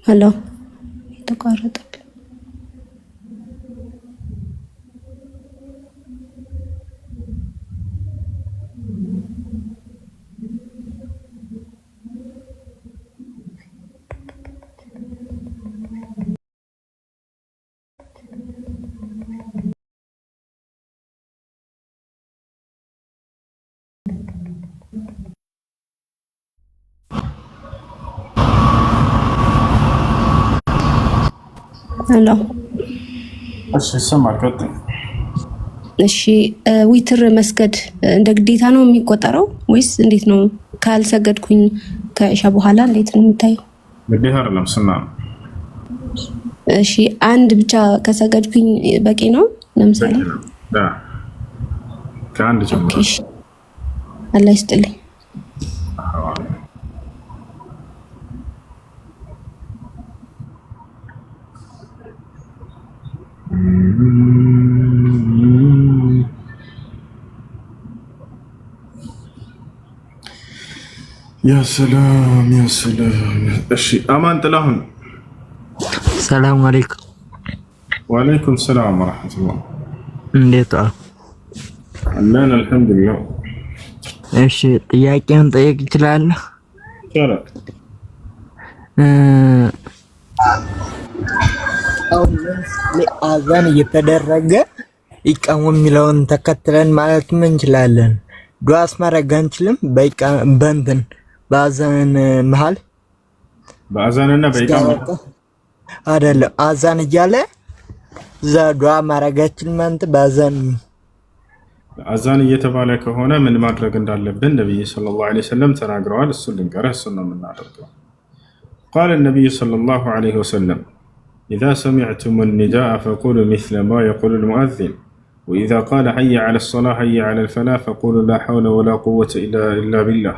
ሄሎ ተቋረጠ። ሄሎ እሺ ሰማል ቀጥይ። እሺ ዊትር መስገድ እንደ ግዴታ ነው የሚቆጠረው ወይስ እንዴት ነው? ካልሰገድኩኝ ከኢሻ በኋላ እንዴት ነው የሚታየው? ግዴታ አይደለም ሱና ነው። እሺ አንድ ብቻ ከሰገድኩኝ በቂ ነው? ለምሳሌ ከአንድ ጀምሮ እሺ አላህ ይስጥልኝ። ያ ሰላም ያ ሰላም። እሺ አማን ጥላሁን ሰላም አለይኩም። ወአለይኩም ሰላም ወራህመቱላህ። እንዴት ዋሉ? አለን አልሐምዱሊላህ። እሺ ጥያቄውን ጠይቅ ይችላል? ይችላል። አሁን አዛን እየተደረገ ይቀሙ የሚለውን ተከትለን ማለት ምን እንችላለን? ዱዓስ ማድረግ አንችልም? በእንትን በአዛን መሃል በአዛንና በኢቃማ አይደለም አዛን እያለ እዛ ዱዓ ማድረጋችን ማለት በአዛን አዛን እየተባለ ከሆነ ምን ማድረግ እንዳለብን ነብዩ ሰለላሁ ዐለይሂ ወሰለም ተናግረዋል። እሱን ልንገርህ፣ እሱን ነው የምናደርገው። قال النبي صلى الله عليه وسلم إذا سمعتم النداء فقولوا مثل ما يقول المؤذن وإذا قال حي على الصلاة حي على الفلاح فقولوا لا حول ولا قوة إلا بالله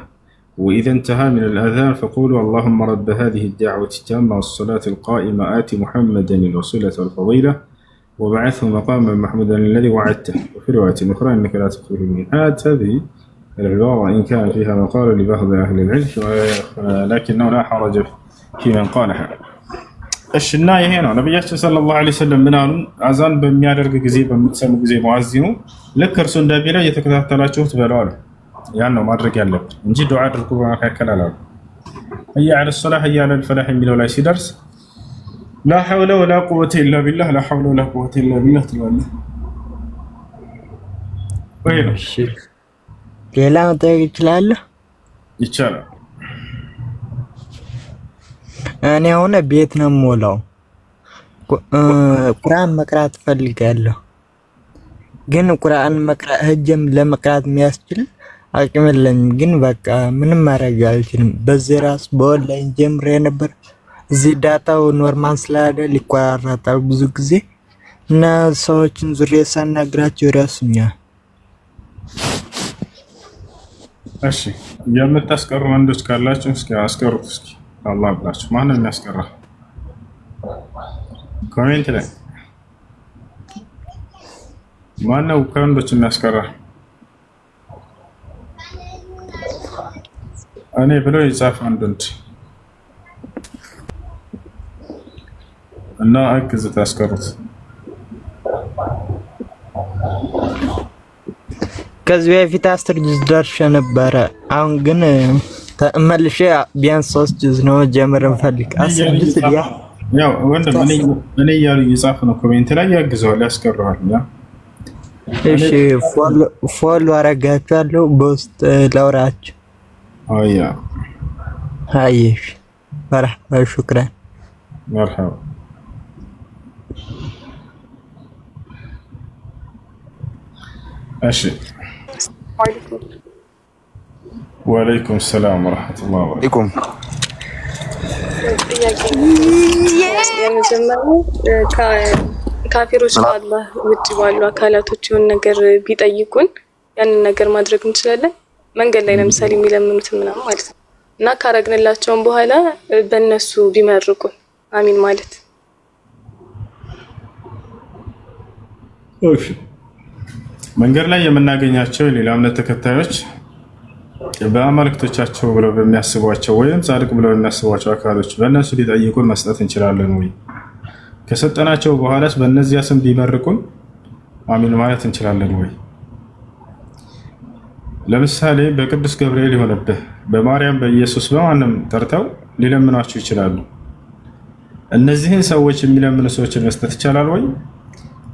وإذا انتهى من الأذان فقولوا اللهم رب هذه الدعوة التامة والصلاة القائمة آت محمدا الوسيلة والفضيلة وبعثه مقاما محمودا الذي وعدته. وفي رواية أخرى إنك لا تخفي الميعاد. هذه العبارة إن كان فيها مقال لبعض أهل العلم لكنه لا حرج في من قالها. እሺ እና ይሄ ነው ነብያችን ሰለላሁ ዐለይሂ ወሰለም ምን አሉ? አዛን በሚያደርግ ጊዜ በምትሰሙ ጊዜ ሙአዚኑ ልክ እርሱ እንደሚለው እየተከታተላችሁት በለው አሉ። ያን ነው ማድረግ ያለብን እንጂ ዱዓ አድርጉ በመካከል አላሉ። ህያ ዐለ ሶላህ ህያ ዐለል ፈላህ የሚለው ላይ ሲደርስ ላ ሐውለ ወላ ቁወተ ኢላ ቢላህ ላ ሐውለ ወላ ቁወተ ኢላ ቢላህ ትላለህ። ወይ ነው ሌላ መጠየቅ ይችላለህ? ይቻላል። እኔ አሁን ቤት ነው የምውለው። ቁርአን መቅራት ፈልጋለሁ፣ ግን ቁርአን ሄጄም ለመቅራት የሚያስችል አቅም የለኝም። ግን በቃ ምንም ማድረግ አልችልም። በዚህ ራሱ በኦንላይን ጀምሬ ነበር። እዚህ ዳታው ኖርማል ስላለ ሊቆራረጣል ብዙ ጊዜ እና ሰዎችን ዙሪያ ሳናግራቸው ይረሱኛል። እሺ የምታስቀሩ ወንዶች ካላችሁ እስኪ አስቀሩት። እስኪ አላህ ብላችሁ ማን ነው የሚያስቀራ? ኮሜንት ላይ ማን ነው ከወንዶች የሚያስቀራ? እኔ ብሎ ይጻፍ አንድ ወንድ እና አግዝ ታስቀሩት። ከዚህ በፊት 10 ጁዝ ደርሼ ነበረ። አሁን ግን ተመልሼ ቢያንስ 3 ጁዝ ነው ጀምር እንፈልግ 10 ጁዝ ያው ወንድም እኔ እያሉ እየጻፉ ነው ኮሜንት ላይ ያግዘዋል፣ ያስቀረዋል። ያ እሺ ፎሎ አረጋችኋለሁ በውስጥ ላውራችሁ። አያ አይሽ መርሐባ ሹክራን መርሐባ እሺ ወአለይኩም ሰላም ወራህመቱላሂ ወበረካቱሁ። የመጀመሪያው ካፊሮች ከአላህ ውጭ ባሉ አካላቶች የሆነ ነገር ቢጠይቁን ያንን ነገር ማድረግ እንችላለን። መንገድ ላይ ለምሳሌ የሚለምኑትን ምናምን ማለት ነው እና ካረግንላቸውም በኋላ በእነሱ ቢመርቁን አሚን ማለት። እሺ መንገድ ላይ የምናገኛቸው የሌላ እምነት ተከታዮች በአማልክቶቻቸው ብለው በሚያስቧቸው ወይም ጻድቅ ብለው በሚያስቧቸው አካሎች በእነሱ ሊጠይቁን መስጠት እንችላለን ወይ? ከሰጠናቸው በኋላስ በእነዚያ ስም ቢመርቁን አሚን ማለት እንችላለን ወይ? ለምሳሌ በቅዱስ ገብርኤል የሆነብህ በማርያም በኢየሱስ በማንም ጠርተው ሊለምኗችሁ ይችላሉ። እነዚህን ሰዎች የሚለምኑ ሰዎችን መስጠት ይቻላል ወይ?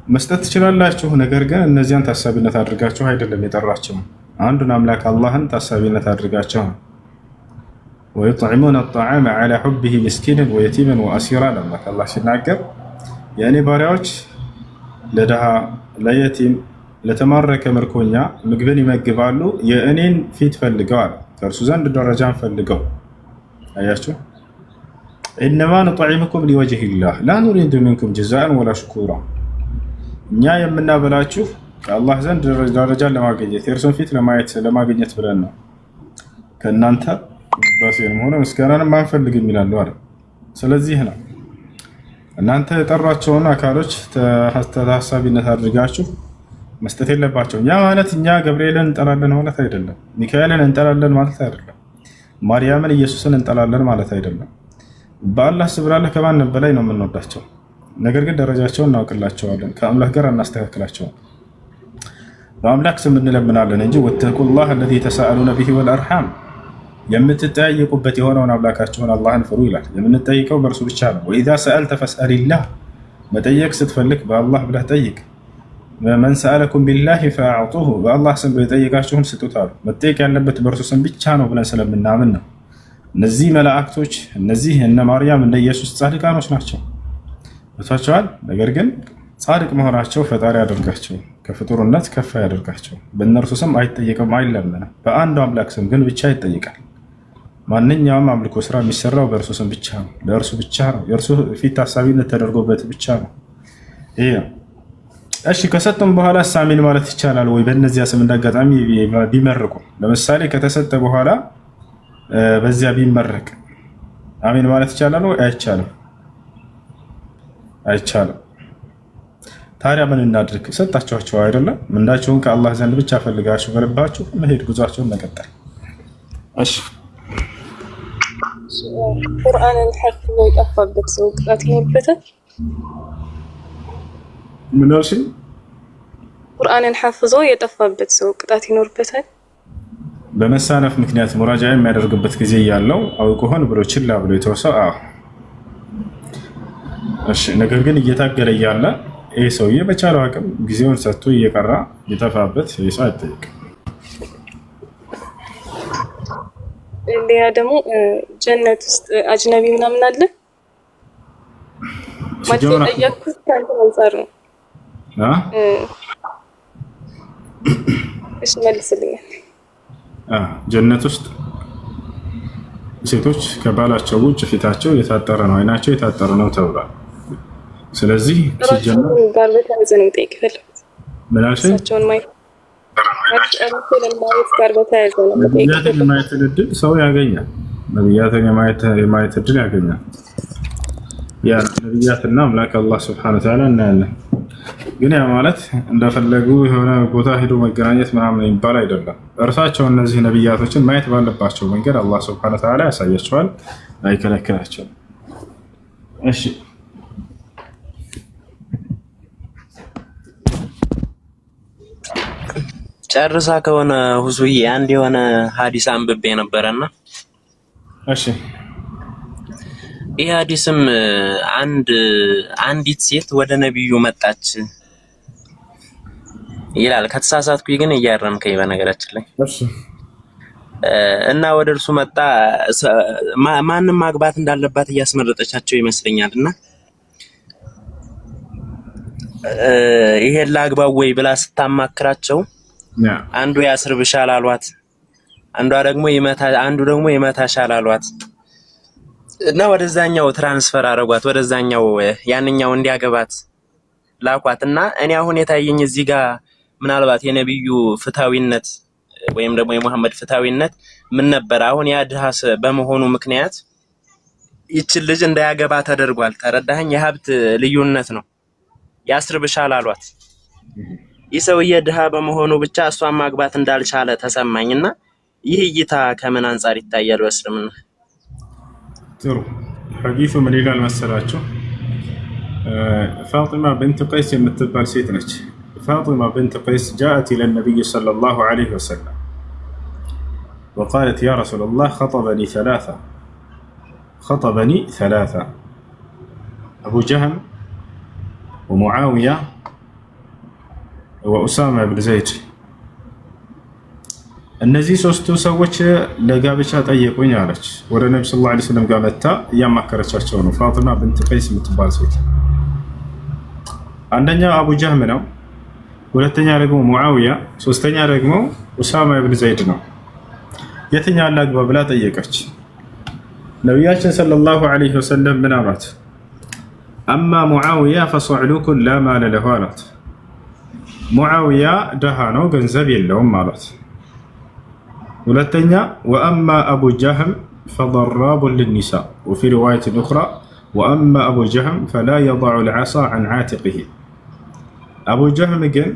መስጠት ትችላላችሁ። ነገር ግን እነዚያን ታሳቢነት አድርጋችሁ አይደለም የጠራችሁ፣ አንዱን አምላክ አላህን ታሳቢነት አድርጋችሁ ነው። ወይጥዕሙነ አጣዓመ ዐላ ሑቢሂ ምስኪንን ወየቲመን ወአሲራ ለማለት አላህ ሲናገር የእኔ ባሪያዎች ለድሃ ለየቲም ለተማረከ ምርኮኛ ምግብን ይመግባሉ የእኔን ፊት ፈልገዋል፣ ከእርሱ ዘንድ ደረጃን ፈልገው። አያችሁ ኢነማ ኑጥዒሙኩም ሊወጅሂላህ ላ ኑሪዱ ሚንኩም ጀዛአን ወላ ሽኩራ። እኛ የምናበላችሁ ከአላህ ዘንድ ደረጃን ለማግኘት የእርሱን ፊት ለማግኘት ብለን ነው። ከእናንተ ባሴንም ሆነ ምስጋናንም አንፈልግም ይላሉ አይደል? ስለዚህ ነው እናንተ የጠሯቸውን አካሎች ታሳቢነት አድርጋችሁ መስጠት የለባቸውም። ያ ማለት እኛ ገብርኤልን እንጠላለን ማለት አይደለም፣ ሚካኤልን እንጠላለን ማለት አይደለም፣ ማርያምን ኢየሱስን እንጠላለን ማለት አይደለም። በአላህ ስብላለህ ከማንም በላይ ነው የምንወዳቸው። ነገር ግን ደረጃቸውን እናውቅላቸዋለን፣ ከአምላክ ጋር እናስተካክላቸዋለን። በአምላክ ስም እንለምናለን እንጂ ወተቁላህ አለዚ ተሳአሉነ ቢሂ ወልአርሐም የምትጠያየቁበት የሆነውን አምላካቸውን አላህን ፍሩ ይላል። የምንጠይቀው በእርሱ ብቻ ነው። ወኢዛ ሰአልተ ፈስአሊላህ መጠየቅ ስትፈልግ በአላህ ብለህ ጠይቅ። መን ሰአለኩም ቢላሂ ፈአዕጡሁ በአላህ ስም የጠየቃችሁን ስጡት አሉ። መጠየቅ ያለበት በእርሱ ስም ብቻ ነው ብለን ስለምናምን ነው። እነዚህ መላእክቶች እነዚህ እነ ማርያም እነ ኢየሱስ ጻድቃኖች ናቸው ቦታቸዋል። ነገር ግን ጻድቅ መሆናቸው ፈጣሪ ያደርጋቸው፣ ከፍጡርነት ከፍ ያደርጋቸው። በእነርሱ ስም አይጠየቅም አይለመንም። በአንዱ አምላክ ስም ግን ብቻ ይጠይቃል። ማንኛውም አምልኮ ስራ የሚሰራው በእርሱ ስም ብቻ ነው፣ ለእርሱ ብቻ ነው፣ የእርሱ ፊት ታሳቢነት ተደርጎበት ብቻ ነው። ይሄ ነው። እሺ ከሰጡም በኋላ አሚን ማለት ይቻላል ወይ? በእነዚያ ስም እንዳጋጣሚ ቢመርቁ፣ ለምሳሌ ከተሰጠ በኋላ በዚያ ቢመረቅ አሚን ማለት ይቻላል ወይ? አይቻልም፣ አይቻልም። ታዲያ ምን እናድርግ? ሰጣችኋቸው አይደለም? ምንዳችሁን ከአላህ ዘንድ ብቻ ፈልጋችሁ በልባችሁ መሄድ፣ ጉዟችሁን መቀጠል። እሺ ቁርአንን ሐፍዞ የጠፋበት ሰው ቅጣት ይኖርበታል? ምን አልሽኝ? ቁርአንን ሐፍዞ የጠፋበት ሰው ቅጣት ይኖርበታል? በመሳነፍ ምክንያት ሙራጃ የሚያደርግበት ጊዜ ያለው አውቆ ሆን ብሎ ችላ ብሎ የተወሰው እሺ። ነገር ግን እየታገለ እያለ ይሄ ሰውዬ በቻለው አቅም ጊዜውን ሰጥቶ እየቀራ ቢጠፋበት ይህ ሰው አይጠየቅም። ሌላ ደግሞ ጀነት ውስጥ አጅነቢ ምናምን አለ ማለት ጠየቅኩት ከአንተ አንፃር ነው። እሺ መልስልኛል። ጀነት ውስጥ ሴቶች ከባላቸው ውጭ ፊታቸው የታጠረ ነው፣ አይናቸው የታጠረ ነው ተብሏል። ስለዚህ ሲጀመር ጋር በተያያዘ ነው ጠይቅ ፈለኩት። ምን አልሽኝ? ነቢያትን የማየት እድል ሰው ያገኛል። ነቢያትን የማየት እድል ያገኛል። ያ ነቢያትና አምላክ አላህ ሱብሓነሁ ወተዓላ እናያለን። ግን ያ ማለት እንደፈለጉ የሆነ ቦታ ሄዶ መገናኘት ምናምን የሚባል አይደለም። እርሳቸው እነዚህ ነቢያቶችን ማየት ባለባቸው መንገድ አላህ ሱብሓነሁ ወተዓላ ያሳያቸዋል፣ አይከለክላቸውም። እሺ ጨርሳ ከሆነ ሁሱዬ አንድ የሆነ ሐዲስ አንብቤ ነበርና እሺ ይህ ሐዲስም አንዲት ሴት ወደ ነብዩ መጣች ይላል። ከተሳሳትኩኝ ግን እያረምከኝ በነገራችን ላይ እሺ። እና ወደ እርሱ መጣ ማንንም ማግባት እንዳለባት እያስመረጠቻቸው ይመስለኛልና ይሄን ላግባው ወይ ብላ ስታማክራቸው አንዱ ያስርብሻል አሏት፣ አንዱ ደግሞ ይመታሻል አሏት እና ወደዛኛው ትራንስፈር አረጓት፣ ወደዛኛው ያንኛው እንዲያገባት ላኳት። እና እኔ አሁን የታየኝ እዚህ ጋር ምናልባት የነብዩ ፍታዊነት ወይም ደግሞ የሙሐመድ ፍታዊነት ምን ነበር? አሁን ያ ድሃ በመሆኑ ምክንያት ይችን ልጅ እንዳያገባ ተደርጓል። ተረዳኸኝ? የሀብት ልዩነት ነው። ያስርብሻል አሏት። ይህ ሰውዬ ድሃ በመሆኑ ብቻ እሷን ማግባት እንዳልቻለ ተሰማኝና ይህ እይታ ከምን አንፃር ይታያል በእስልምና? ጥሩ ሐዲሱ ምን ይላል መሰላችሁ? ፋጢማ ብንት ቀይስ የምትባል ሴት ነች። ፋጢማ ብንት ቀይስ ጃአት ኢለ ነቢይ ሰለላሁ ዐለይሂ ወሰለም ወቃለት ያ ረሱለላህ ኸጠበኒ ሰላሳ አቡ ጀህል ወሙዓውያ ወኡሳማ ብን ዘይድ እነዚህ ሶስቱ ሰዎች ለጋብቻ ጠየቁኝ አለች። ወደ ነብዩ ሰለላሁ ዐለይሂ ወሰለም ጋር መጣ እያማከረቻቸው ነው። ፋጢማ ብንት ቀይስ የምትባል ሴት አንደኛው አቡ ጀህም ነው፣ ሁለተኛ ደግሞ ሙዓውያ፣ ሶስተኛ ደግሞ ኡሳማ ብን ዘይድ ነው። የትኛውን ላግባ ብላ ጠየቀች። ነቢያችን ሰለላሁ ዐለይሂ ወሰለም ምን አሏት? አማ ሙዓውያ ፈሰዕሉኩን ላ ማለ ለሁ አሏት። ሙዓውያ ደሃ ነው፣ ገንዘብ የለውም አሏት። ሁለተኛ ወአማ አቡ ጀህም ፈضራቡን ልኒሳ ወፊ ሪዋየትን ኡኽራ ወአማ አቡ ጀህም ፈላ የضዑ ልዓሳ ዐን ዓቲቅህ። አቡ ጀህም ግን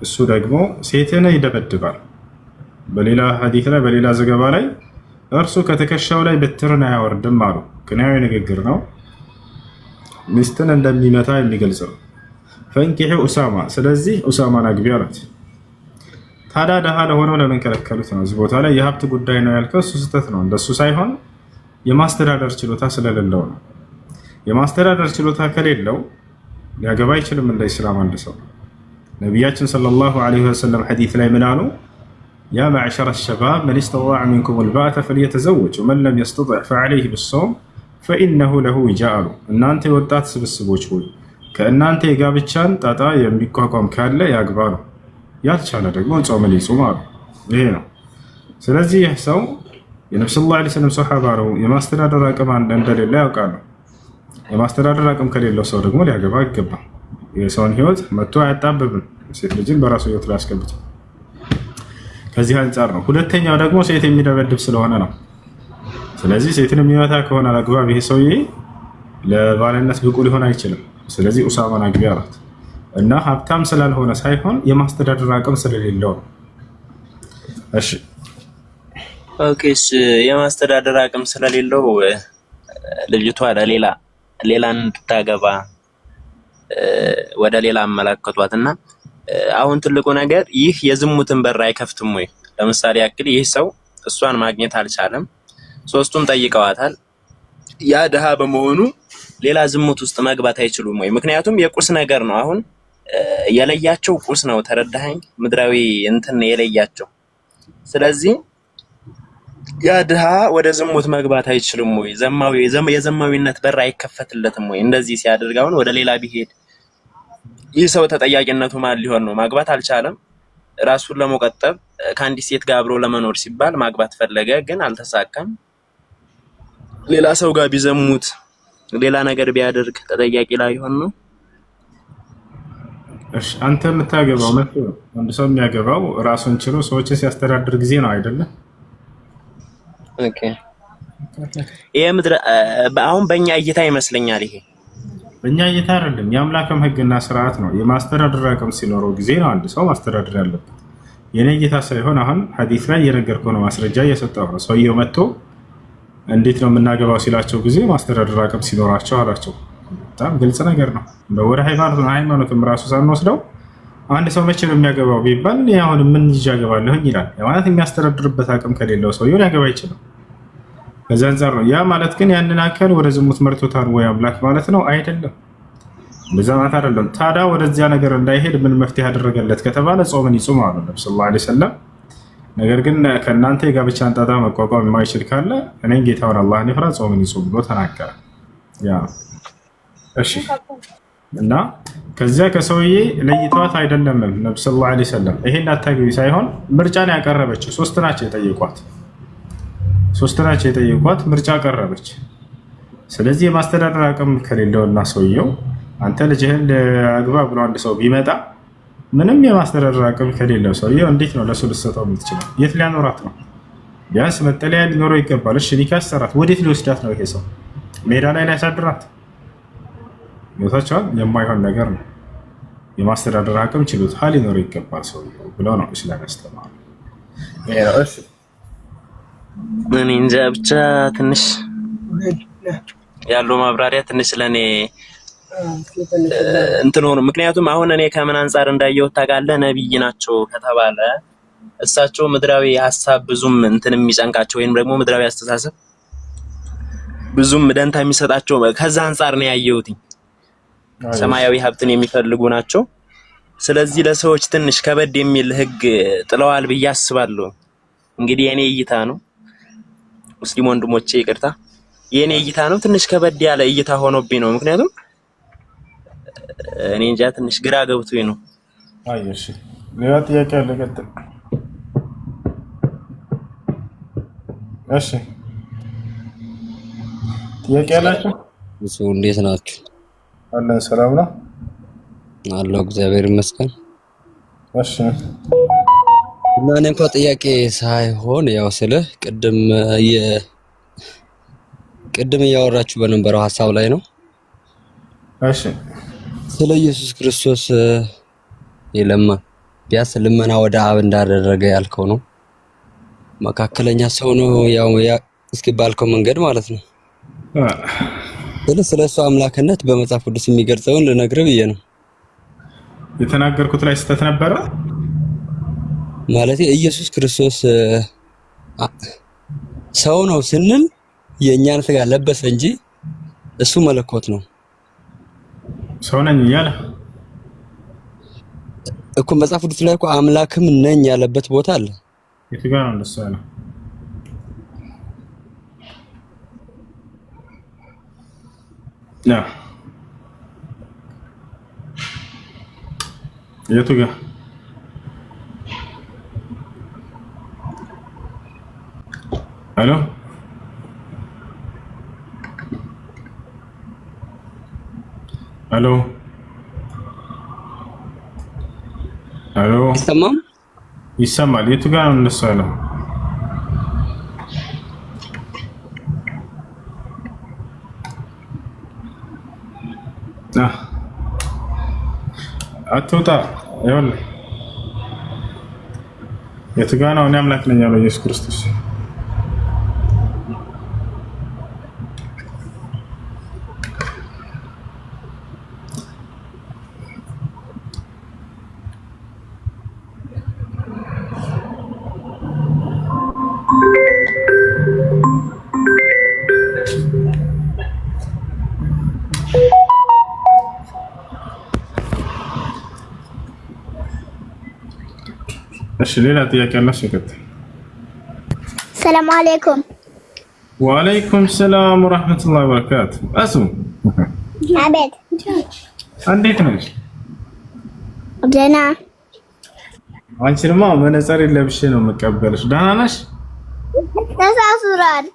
እሱ ደግሞ ሴትን ይደበድባል። በሌላ ሐዲስ ላይ በሌላ ዘገባ ላይ እርሱ ከትከሻው ላይ በትርን አያወርድም አሉ። ክንያዊ ንግግር ነው፣ ሚስትን እንደሚመታ የሚገልጽ ነው። ፈንኪሑ ኡሳማ፣ ስለዚህ ኡሳማን አግቢ አላት። ታዲያ ደሃ ለሆነው ለምን ከለከሉት ነው? እዚህ ቦታ ላይ የሀብት ጉዳይ ነው ያልከው እሱ ስህተት ነው። እንደሱ ሳይሆን የማስተዳደር ችሎታ ስለሌለው ነው። የማስተዳደር ችሎታ ከሌለው ሊያገባ አይችልም። እንደ ኢስላም አንድ ሰው ነቢያችን ሰለላሁ ዐለይሂ ወሰለም ሐዲስ ላይ ምን አሉ? ያ መዕሸረ ሸባብ መን ስተጣዐ ሚንኩም አልባአተ ፈልየተዘወጅ ወመን ለም የስተጢዕ ፈዐለይሂ ቢሶም ፈኢነሁ ለሁ ዊጃእ አሉ። እናንተ የወጣት ስብስቦች ሆይ ከእናንተ የጋብቻን ጣጣ የሚቋቋም ካለ ያግባ ነው፣ ያልቻለ ደግሞ ጾምን ይጹም አሉ። ይሄ ነው። ስለዚህ ይህ ሰው የነብዩ ሰለላሁ ዐለይሂ ወሰለም ሶሐባ ነው። የማስተዳደር አቅም እንደሌለ ያውቃሉ። የማስተዳደር አቅም ከሌለው ሰው ደግሞ ሊያገባ አይገባም። የሰውን ህይወት መጥቶ አያጣብብም። ሴት ልጅን በራሱ ህይወት ላይ አስገብቶ ከዚህ አንጻር ነው። ሁለተኛው ደግሞ ሴት የሚደበድብ ስለሆነ ነው። ስለዚህ ሴትን የሚመታ ከሆነ አግባብ ይሄ ሰውዬ ለባልነት ብቁ ሊሆን አይችልም። ስለዚህ ኡሳማን አግቢ አላት እና ሀብታም ስላልሆነ ሳይሆን የማስተዳደር አቅም ስለሌለው ነው። እሺ ኦኬስ የማስተዳደር አቅም ስለሌለው ልጅቷ ሌላ እንድታገባ ወደ ሌላ አመላከቷትና አሁን ትልቁ ነገር ይህ የዝሙትን በር አይከፍትም ወይ? ለምሳሌ ያክል ይህ ሰው እሷን ማግኘት አልቻለም፣ ሶስቱም ጠይቀዋታል። ያ ድሃ በመሆኑ ሌላ ዝሙት ውስጥ መግባት አይችሉም ወይ? ምክንያቱም የቁስ ነገር ነው። አሁን የለያቸው ቁስ ነው። ተረዳኸኝ? ምድራዊ እንትን የለያቸው። ስለዚህ ያ ድሃ ወደ ዝሙት መግባት አይችልም ወይ? የዘማዊነት በር አይከፈትለትም ወይ? እንደዚህ ሲያደርግ አሁን ወደ ሌላ ቢሄድ ይህ ሰው ተጠያቂነቱ ማን ሊሆን ነው? ማግባት አልቻለም። ራሱን ለመቆጠብ ከአንዲት ሴት ጋር አብሮ ለመኖር ሲባል ማግባት ፈለገ፣ ግን አልተሳካም። ሌላ ሰው ጋር ቢዘሙት ሌላ ነገር ቢያደርግ ተጠያቂ ላይ ይሆን ነው? እሺ አንተ የምታገባው አንድ ሰው የሚያገባው ራሱን ችሎ ሰዎችን ሲያስተዳድር ጊዜ ነው አይደለ? ኦኬ ይሄ አሁን በእኛ እይታ ይመስለኛል። ይሄ በእኛ እይታ አይደለም፣ የአምላክም ህግና ስርዓት ነው። የማስተዳደር አቅም ሲኖረው ጊዜ ነው አንድ ሰው ማስተዳደር ያለበት። የኔ እይታ ሳይሆን አሁን ሐዲስ ላይ እየነገርኩህ ነው፣ ማስረጃ እየሰጠሁ ነው። ሰውየው መጥቶ እንዴት ነው የምናገባው ሲላቸው ጊዜ ማስተዳደር አቅም ሲኖራቸው አላቸው። በጣም ግልጽ ነገር ነው። ወደ ሃይማኖትም ራሱ ሳንወስደው አንድ ሰው መቼ ነው የሚያገባው ቢባል አሁን ምን ይዤ አገባለሁኝ ይላል። ማለት የሚያስተዳድርበት አቅም ከሌለው ሰውየው ሊያገባ አይችልም። ከዛ አንፃር ነው። ያ ማለት ግን ያንን አካል ወደ ዝሙት መርቶታል ወይ አምላክ ማለት ነው? አይደለም፣ እንደዛ ማለት አይደለም። ታዲያ ወደዚያ ነገር እንዳይሄድ ምን መፍትሄ ያደረገለት ከተባለ ጾምን ይጹም አሉ ነብዩ ሰለላሁ ዐለይሂ ወሰለም። ነገር ግን ከእናንተ የጋብቻን ጣጣ መቋቋም የማይችል ካለ እኔን ጌታውን አላህን ይፍራ፣ ጾምን ይጹም ብሎ ተናገረ። ያ እሺ። እና ከዚያ ከሰውዬ ለይተዋት አይደለም ነብዩ ሰለላሁ ዐለይሂ ወሰለም ይሄን አታግቢ ሳይሆን ምርጫን ያቀረበችው ሶስት ናቸው የጠየቋት ምርጫ ቀረበች። ስለዚህ የማስተዳደር አቅም ከሌለውና ሰውየው አንተ ልጅህን አግባ ብሎ አንድ ሰው ቢመጣ ምንም የማስተዳደር አቅም ከሌለው ሰውየው እንዴት ነው ለሱ ልትሰጠው የምትችለው? የት ሊያኖራት ነው? ቢያንስ መጠለያ ሊኖረው ይገባል። እሺ ኒካ ያሰራት፣ ወዴት ሊወስዳት ነው? ይሄ ሰው ሜዳ ላይ ሊያሳድራት? ሞታቸዋል። የማይሆን ነገር ነው። የማስተዳደር አቅም ችሎታ ሊኖረው ይገባል ሰውየው ብለው ነው እስላም ያስተማሩ። እኔ እንጃ ብቻ ትንሽ ያለው ማብራሪያ ትንሽ ለኔ እንትን ሆኖ፣ ምክንያቱም አሁን እኔ ከምን አንፃር እንዳየው ታውቃለህ፣ ነብይ ናቸው ከተባለ እሳቸው ምድራዊ ሐሳብ ብዙም እንትን የሚጨንቃቸው ወይንም ደግሞ ምድራዊ አስተሳሰብ ብዙም ደንታ የሚሰጣቸው ከዛ አንፃር ነው ያየሁት። ሰማያዊ ሀብትን የሚፈልጉ ናቸው። ስለዚህ ለሰዎች ትንሽ ከበድ የሚል ህግ ጥለዋል ብዬ አስባለሁ። እንግዲህ የኔ እይታ ነው። ሙስሊም ወንድሞቼ ይቅርታ፣ የኔ እይታ ነው። ትንሽ ከበድ ያለ እይታ ሆኖብኝ ነው። ምክንያቱም እኔ እንጃ ትንሽ ግራ ገብቶኝ ነው። አይ እሺ፣ ሌላ ጥያቄ አለ? ቀጥል። እሺ፣ ጥያቄ አላችሁ? እሱ እንዴት ናችሁ? አለን። ሰላም ነው አለው፣ እግዚአብሔር ይመስገን። እሺ፣ እና እኔ እንኳን ጥያቄ ሳይሆን ያው ስልህ ቅድም እያወራችሁ በነበረው ሀሳብ ላይ ነው። እሺ፣ ስለ ኢየሱስ ክርስቶስ ቢያንስ ልመና ወደ አብ እንዳደረገ ያልከው ነው። መካከለኛ ሰው ነው ያው እስኪ ባልከው መንገድ ማለት ነው። ስለ እሱ አምላክነት በመጽሐፍ ቅዱስ የሚገልጸውን ልነግርህ ብዬ ነው። የተናገርኩት ላይ ስህተት ነበረ ማለት ኢየሱስ ክርስቶስ ሰው ነው ስንል የእኛን ስጋ ለበሰ እንጂ እሱ መለኮት ነው። ሰው ነኝ እያለ እኮ መጽሐፍ ቅዱስ ላይ እኮ አምላክም ነኝ ያለበት ቦታ አለ። የቱ ጋር ነው እንደሱ ያለው? የቱ ጋር? ሄሎ ሄሎ ሄሎ፣ ይሰማል? የቱ ጋር ነው እንደሱ ያለው? አትውጣ። ይኸውልህ የቱ ጋር ነው እኔ አምላክ ነኝ ያለው ኢየሱስ ክርስቶስ? እሺ ሌላ ጥያቄ አላችሁ? ይቀጥል። ሰላም አለይኩም። ወአለይኩም ሰላም ወራህመቱላሂ ወበረካቱ። አሱ አቤት። እንዴት ነሽ? ደህና። አንቺንማ መነጽር ለብሼ ነው የምቀበልሽ። ደህና ነሽ? ተሳስሯል።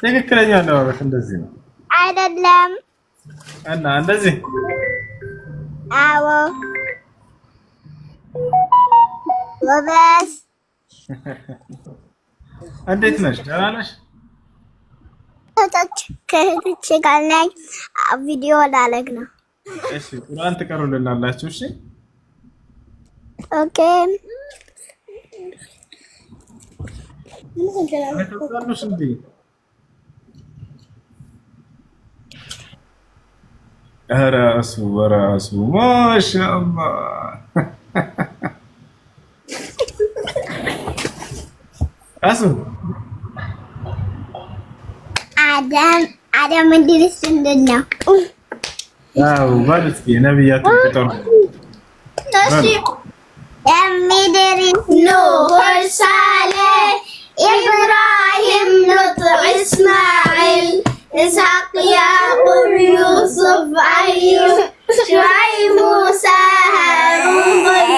ትክክለኛ አለባበስ እንደዚህ ነው አይደለም? እና እንደዚህ አዎ። ወበስ እንዴት ነሽ? ደህና ነሽ? ከእህቶቼ ጋር ነኝ። ቪዲዮ ላለግ ነው። እሺ ቁርአን ትቀሩልናላችሁ? እሺ ኦኬ። ተቀሩልሽ እንዴ? ራሱ በራሱ ማሻአላህ። አሱ አደም እንድልስ እንደነው አው ማለት የነብያት ቁጥር እሺ የሚደሪ ኑህ ሳሌህ ኢብራሂም ሉጥ እስማዒል إسحاق يعقوب يوسف أيوب شعيب موسى هارون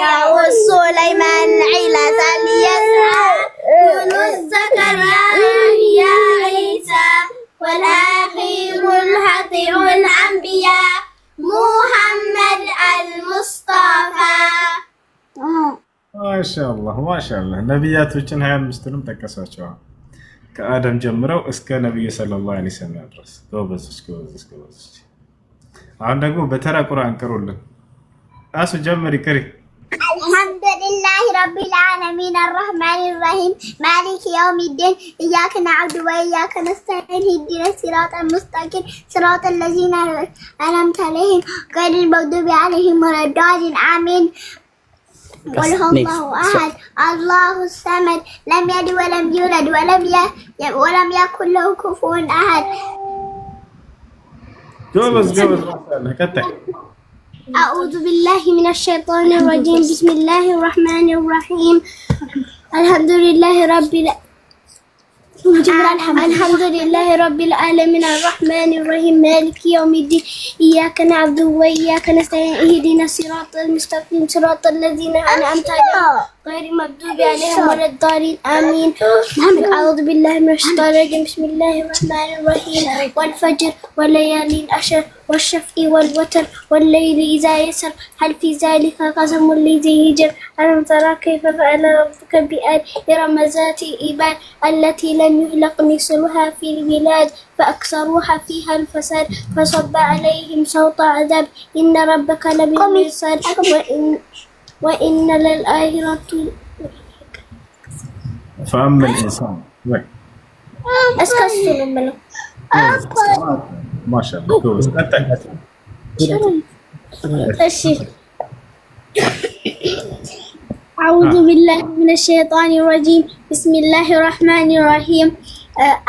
داود سليمان عيسى اليسع يونس زكريا عيسى والآخر الحطير الأنبياء محمد المصطفى. ما شاء الله ነብያቶችን 25ንም ጠቀሳቸው ከአደም ጀምረው እስከ ነብዩ ሰለላሁ ዐለይሂ ወሰለም ድረስ። ጎበዞች። አሁን ደግሞ በተራ ቁርአን ቅሩልን። አሱ ጀምሪ ቅሪ። አልሐምዱሊላሂ ረቢል ዓለሚን አርረህማኒር ረሂም ማሊክ የውሚዲን ኢያከ ነዕቡዱ ወኢያከ ነስተዒን ኢህዲነስ ሲራጠል ሙስተቂም ሲራጠል ለዚነ አንዐምተ ዐለይሂም ገይሪል መግዱቢ ዐለይሂም ወለዷሊን አሚን። قل هو الله أحد الله الصمد لم يلد ولم يولد ولم يكن له كفوا أحد. جوز أعوذ بالله من الشيطان الرجيم بسم الله الرحمن الرحيم الحمد لله رب العالمين الرحمن الرحيم مالك يوم الدين إياك نعبد وإياك نستعين اهدنا الصراط المستقيم صراط الذين أنعمت عليهم غير المغضوب عليهم ولا الضالين آمين. أعوذ بالله من الشيطان الرجيم بسم الله الرحمن الرحيم والفجر وليالي العشر والشفع والوتر والليل إذا يسر هل في ذلك قسم لذي هجر ألم ترى كيف فعل ربك بآل إرم ذات العماد التي لم يخلق مثلها في البلاد فأكثروها فيها الفساد فصب عليهم صوت عذاب إن ربك لبالمرصاد وإن للآخرة فأما الإنسان أسكسر منه ما شاء الله. أعوذ بالله من الشيطان الرجيم بسم الله الرحمن الرحيم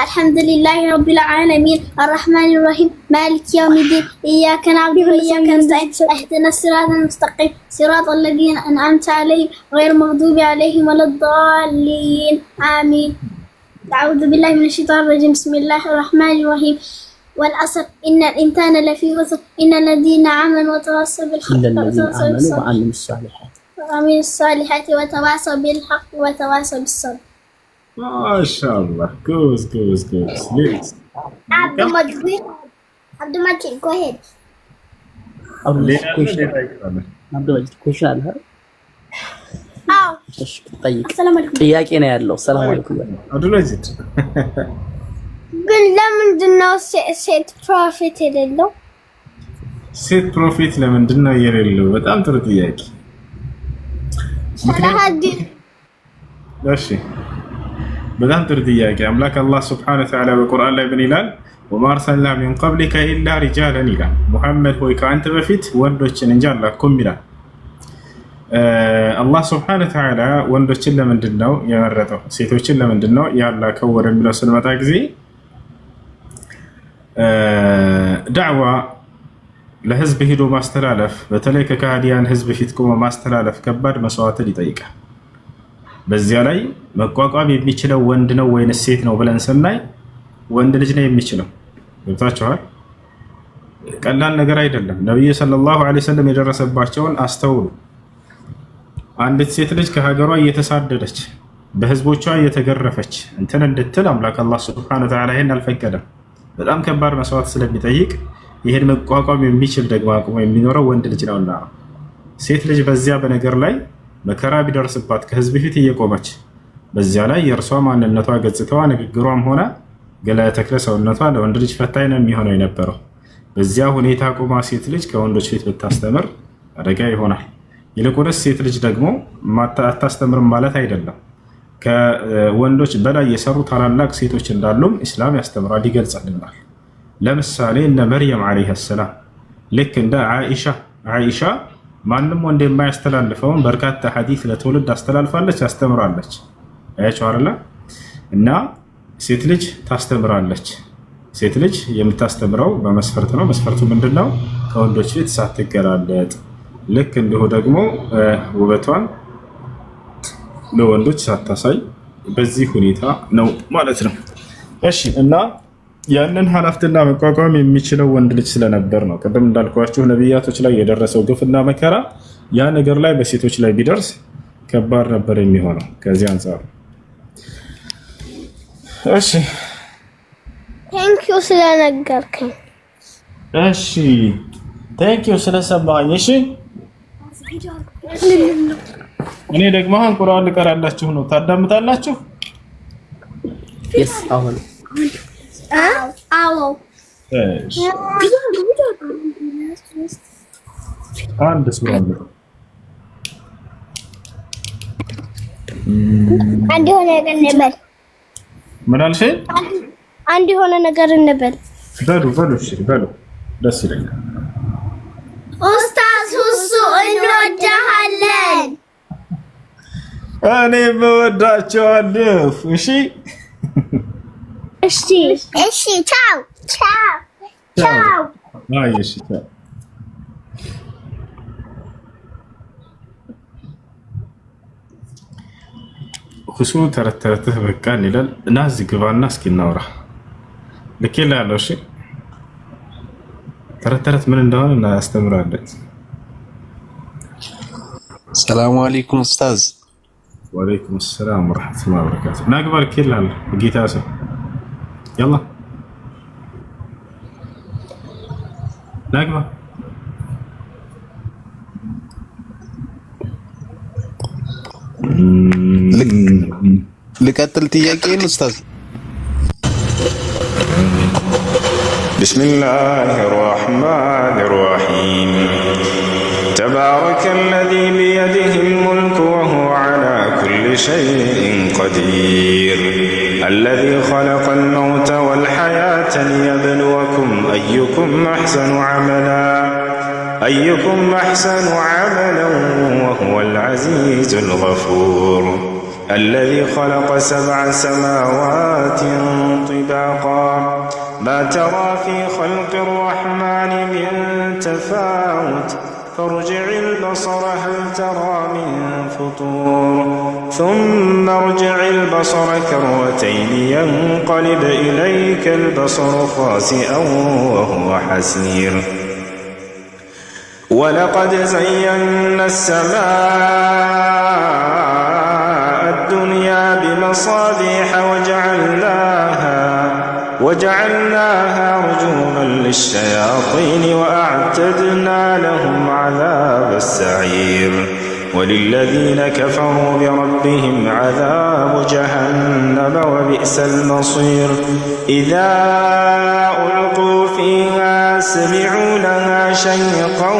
الحمد لله رب العالمين الرحمن الرحيم مالك يوم الدين إياك نعبد وإياك نستعين اهدنا الصراط المستقيم صراط الذين أنعمت عليهم غير المغضوب عليهم ولا الضالين آمين. أعوذ بالله من الشيطان الرجيم بسم الله الرحمن الرحيم والعصر إن الإنسان لفي خسر إن الذين آمنوا وتواصوا بالحق وعملوا الصالحات وتواصوا بالحق وتواصوا بالصبر. ما شاء الله. Goes. Next. Abdul Majid, go ahead. ኩሽን አለ። አዎ እሺ ጠይቅ። ሰላም አለይኩም ጥያቄ ነው ያለው። ሰላም አለይኩም አብዱል መጂድ። ግን ለምንድን ነው ሴት ፕሮፌት የሌለው? ሴት ፕሮፌት ለምንድን ነው የሌለው? በጣም ጥሩ ጥያቄ። እሺ በጣም ጥሩ ጥያቄ። አምላክ አላህ ሱብሓነሁ ወተዓላ በቁርአን ላይ ምን ይላል? ወማ አርሰልና ሚን ቀብሊከ ኢላ ሪጃለን ይላል። ሙሐመድ ሆይ ከአንተ በፊት ወንዶችን እንጂ አላኩም ይላል። አላህ ሱብሓነሁ ወተዓላ ወንዶችን ለምንድን ነው የመረጠው? ሴቶችን ለምንድን ነው ያላከው ወደሚለው ስንመጣ ጊዜ ዳዕዋ ለህዝብ ሄዶ ማስተላለፍ በተለይ ከካህዲያን ህዝብ ፊት ቆሞ ማስተላለፍ ከባድ መስዋዕትን ይጠይቃል። በዚያ ላይ መቋቋም የሚችለው ወንድ ነው ወይንስ ሴት ነው ብለን ስናይ ወንድ ልጅ ነው የሚችለው። ገብታችኋል? ቀላል ነገር አይደለም። ነብዩ ሰለላሁ ዐለይሂ ወሰለም የደረሰባቸውን አስተውሉ። አንዲት ሴት ልጅ ከሀገሯ እየተሳደደች በህዝቦቿ እየተገረፈች እንትን እንድትል አምላክ አላህ ሱብሓነሁ ወተዓላ ይሄን አልፈቀደም። በጣም ከባድ መስዋዕት ስለሚጠይቅ ይሄን መቋቋም የሚችል ደግሞ አቅሙ የሚኖረው ወንድ ልጅ ነውና ሴት ልጅ በዚያ በነገር ላይ መከራ ቢደርስባት ከህዝብ ፊት እየቆመች በዚያ ላይ የእርሷ ማንነቷ፣ ገጽታዋ፣ ንግግሯም ሆነ ገላ ተክለ ሰውነቷ ለወንድ ልጅ ፈታኝ ነው የሚሆነው የነበረው። በዚያ ሁኔታ ቆማ ሴት ልጅ ከወንዶች ፊት ብታስተምር አደጋ ይሆናል። ይልቁንስ ሴት ልጅ ደግሞ አታስተምርም ማለት አይደለም። ከወንዶች በላይ የሰሩ ታላላቅ ሴቶች እንዳሉም ኢስላም ያስተምራል፣ ይገልጽልናል። ለምሳሌ እነ መርየም ዓለይሃ ሰላም ልክ እንደ ዓኢሻ ማንም ወንድ የማያስተላልፈውን በርካታ ሐዲስ ለትውልድ አስተላልፋለች፣ ያስተምራለች። አያችሁ አይደል? እና ሴት ልጅ ታስተምራለች። ሴት ልጅ የምታስተምረው በመስፈርት ነው። መስፈርቱ ምንድነው? ከወንዶች ፊት ሳትገላለጥ፣ ልክ እንዲሁ ደግሞ ውበቷን ለወንዶች ሳታሳይ በዚህ ሁኔታ ነው ማለት ነው። እሺ። እና ያንን ኃላፊነትና መቋቋም የሚችለው ወንድ ልጅ ስለነበር ነው። ቅድም እንዳልኳችሁ ነቢያቶች ላይ የደረሰው ግፍና መከራ ያ ነገር ላይ በሴቶች ላይ ቢደርስ ከባድ ነበር የሚሆነው ከዚህ አንፃር። እሺ ቴንኪዩ ስለነገርከኝ። እሺ ቴንኪዩ ስለሰማኝ። እሺ እኔ ደግሞ አሁን ቁርአን ልቀራላችሁ ነው። ታዳምጣላችሁ? አሁን አዎ አንድ ሱራ ነው። አንድ የሆነ ነገር እንበል። ምን አልሽ? አንድ የሆነ ነገር እንበል። በሉ እሺ በሉ፣ ደስ ይለኛል። ኡስታዝ ሁሱ እንወድሃለን። እኔ እወዳቸዋለሁ። እሺ እሺ እሺ፣ ቻው ቻው ቻው። አይ እሺ ቻው። ሁሱ ተረተረትህ በቃ ይላል እና እዚህ ግባና እስኪ እናውራ። ልክ ይላል። እሺ ተረተረት ምን እንደሆነ እናስተምራለን። ሰላም አለይኩም ኡስታዝ። ወአለይኩም ሰላም ወራህመቱላሂ ወበረካቱ። ናግባ ልክ ይላል ጌታ ሰው يلا نقبة ልቀጥል ጥያቄን ኡስታዝ? بسم الله الرحمن الرحيم تبارك الذي بيده الملك وهو على كل شيء قدير الذي خلق الموت والحياة ليبلوكم أيكم أحسن عملا وهو العزيز الغفور الذي خلق 7 سماوات طباقا ما ترى في خلق الرحمن من تفاوت فارجع البصر هل ترى من فطور ثم ارجع البصر كرتين ينقلب إليك البصر خاسئا وهو حسير ولقد زينا السماء الدنيا بمصابيح وجعلناها رجوما للشياطين وأعتدنا لهم عذاب السعير وللذين كفروا بربهم عذاب جهنم وبئس المصير إذا ألقوا فيها سمعوا لها شيقا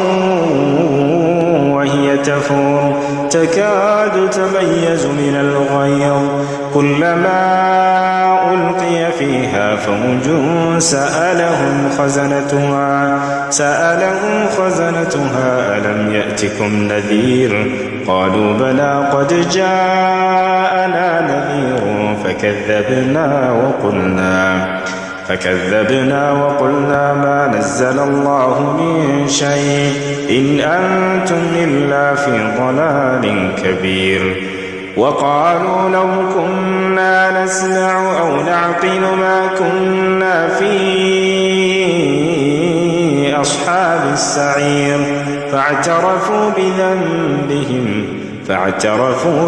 وهي تفور تكاد تميز من الغيظ كلما ألقي فيها فوج سألهم خزنتها ألم يأتكم نذير قالوا بلى قد جاءنا نذير فكذبنا وقلنا ما نزل الله من شيء إن أنتم إلا في ضلال كبير وقالوا لو كنا نسمع أو نعقل ما كنا في أصحاب السعير فاعترفوا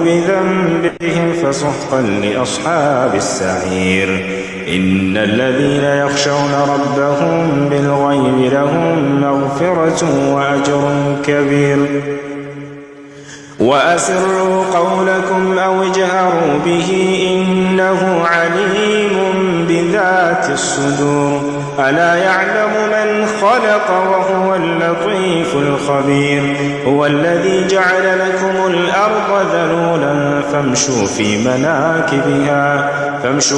بذنبهم فسحقا لأصحاب السعير إن الذين يخشون ربهم بالغيب لهم مغفرة وأجر كبير وأسروا قولكم أو اجهروا به إنه عليم بذات الصدور ألا يعلم من خلق وهو اللطيف الخبير هو الذي جعل لكم الأرض ذلولا فامشوا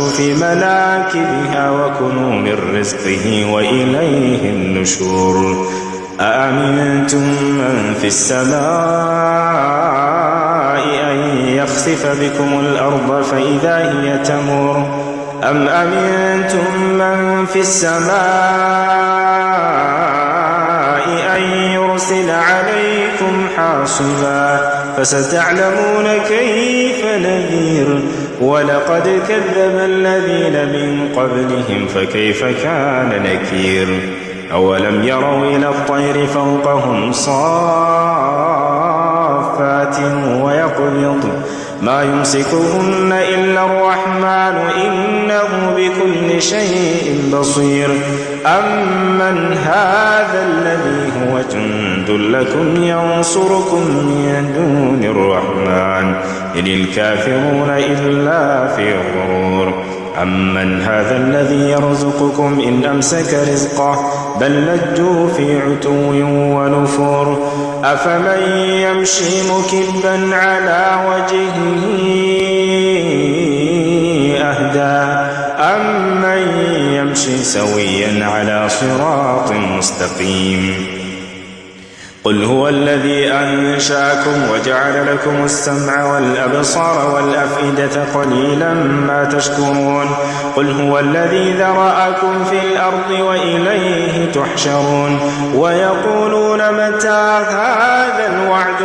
في مناكبها وكلوا من رزقه وإليه النشور أأمنتم من في السماء أن يخسف بكم الأرض فإذا هي تمور أم أمنتم من في السماء أن يرسل عليكم حاصبا فستعلمون كيف نذير ولقد كذب الذين من قبلهم فكيف كان نكير أولم يروا إلى الطير فوقهم صافات ويقبض ما يمسكهن إلا الرحمن إنه بكل شيء بصير أمن هذا الذي هو جند لكم ينصركم من دون الرحمن إن الكافرون إلا في غرور أمن هذا الذي يرزقكم إن أمسك رزقه بل لجوا في عتو ونفور أفمن يمشي مكبا على وجهه أهدى أمن يمشي سويا على صراط مستقيم قل هو الذي أنشأكم وجعل لكم السمع والأبصار والأفئدة قليلا ما تشكرون قل هو الذي ذرأكم في الأرض وإليه تحشرون ويقولون متى هذا الوعد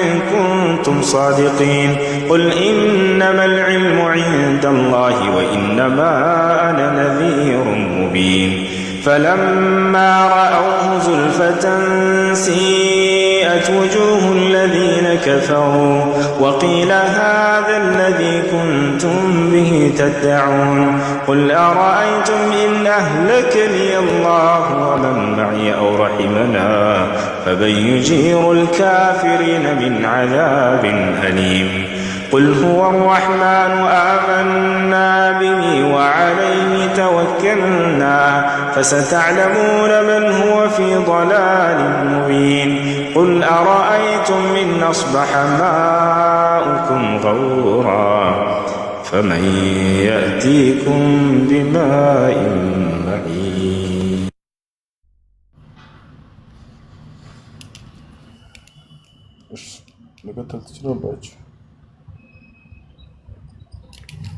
إن كنتم صادقين قل إنما العلم عند الله وإنما أنا نذير مبين فلما رأوه زلفة سيئت وجوه الذين كفروا وقيل هذا الذي كنتم به تدعون قل أرأيتم إن أهلكني الله ومن معي أو رحمنا فمن يجير الكافرين من عذاب أليم قل هو الرحمن آمنا به وعليه توكلنا فستعلمون من هو في ضلال مبين قل أرأيتم إن أصبح ماؤكم غورا فمن يأتيكم بماء معين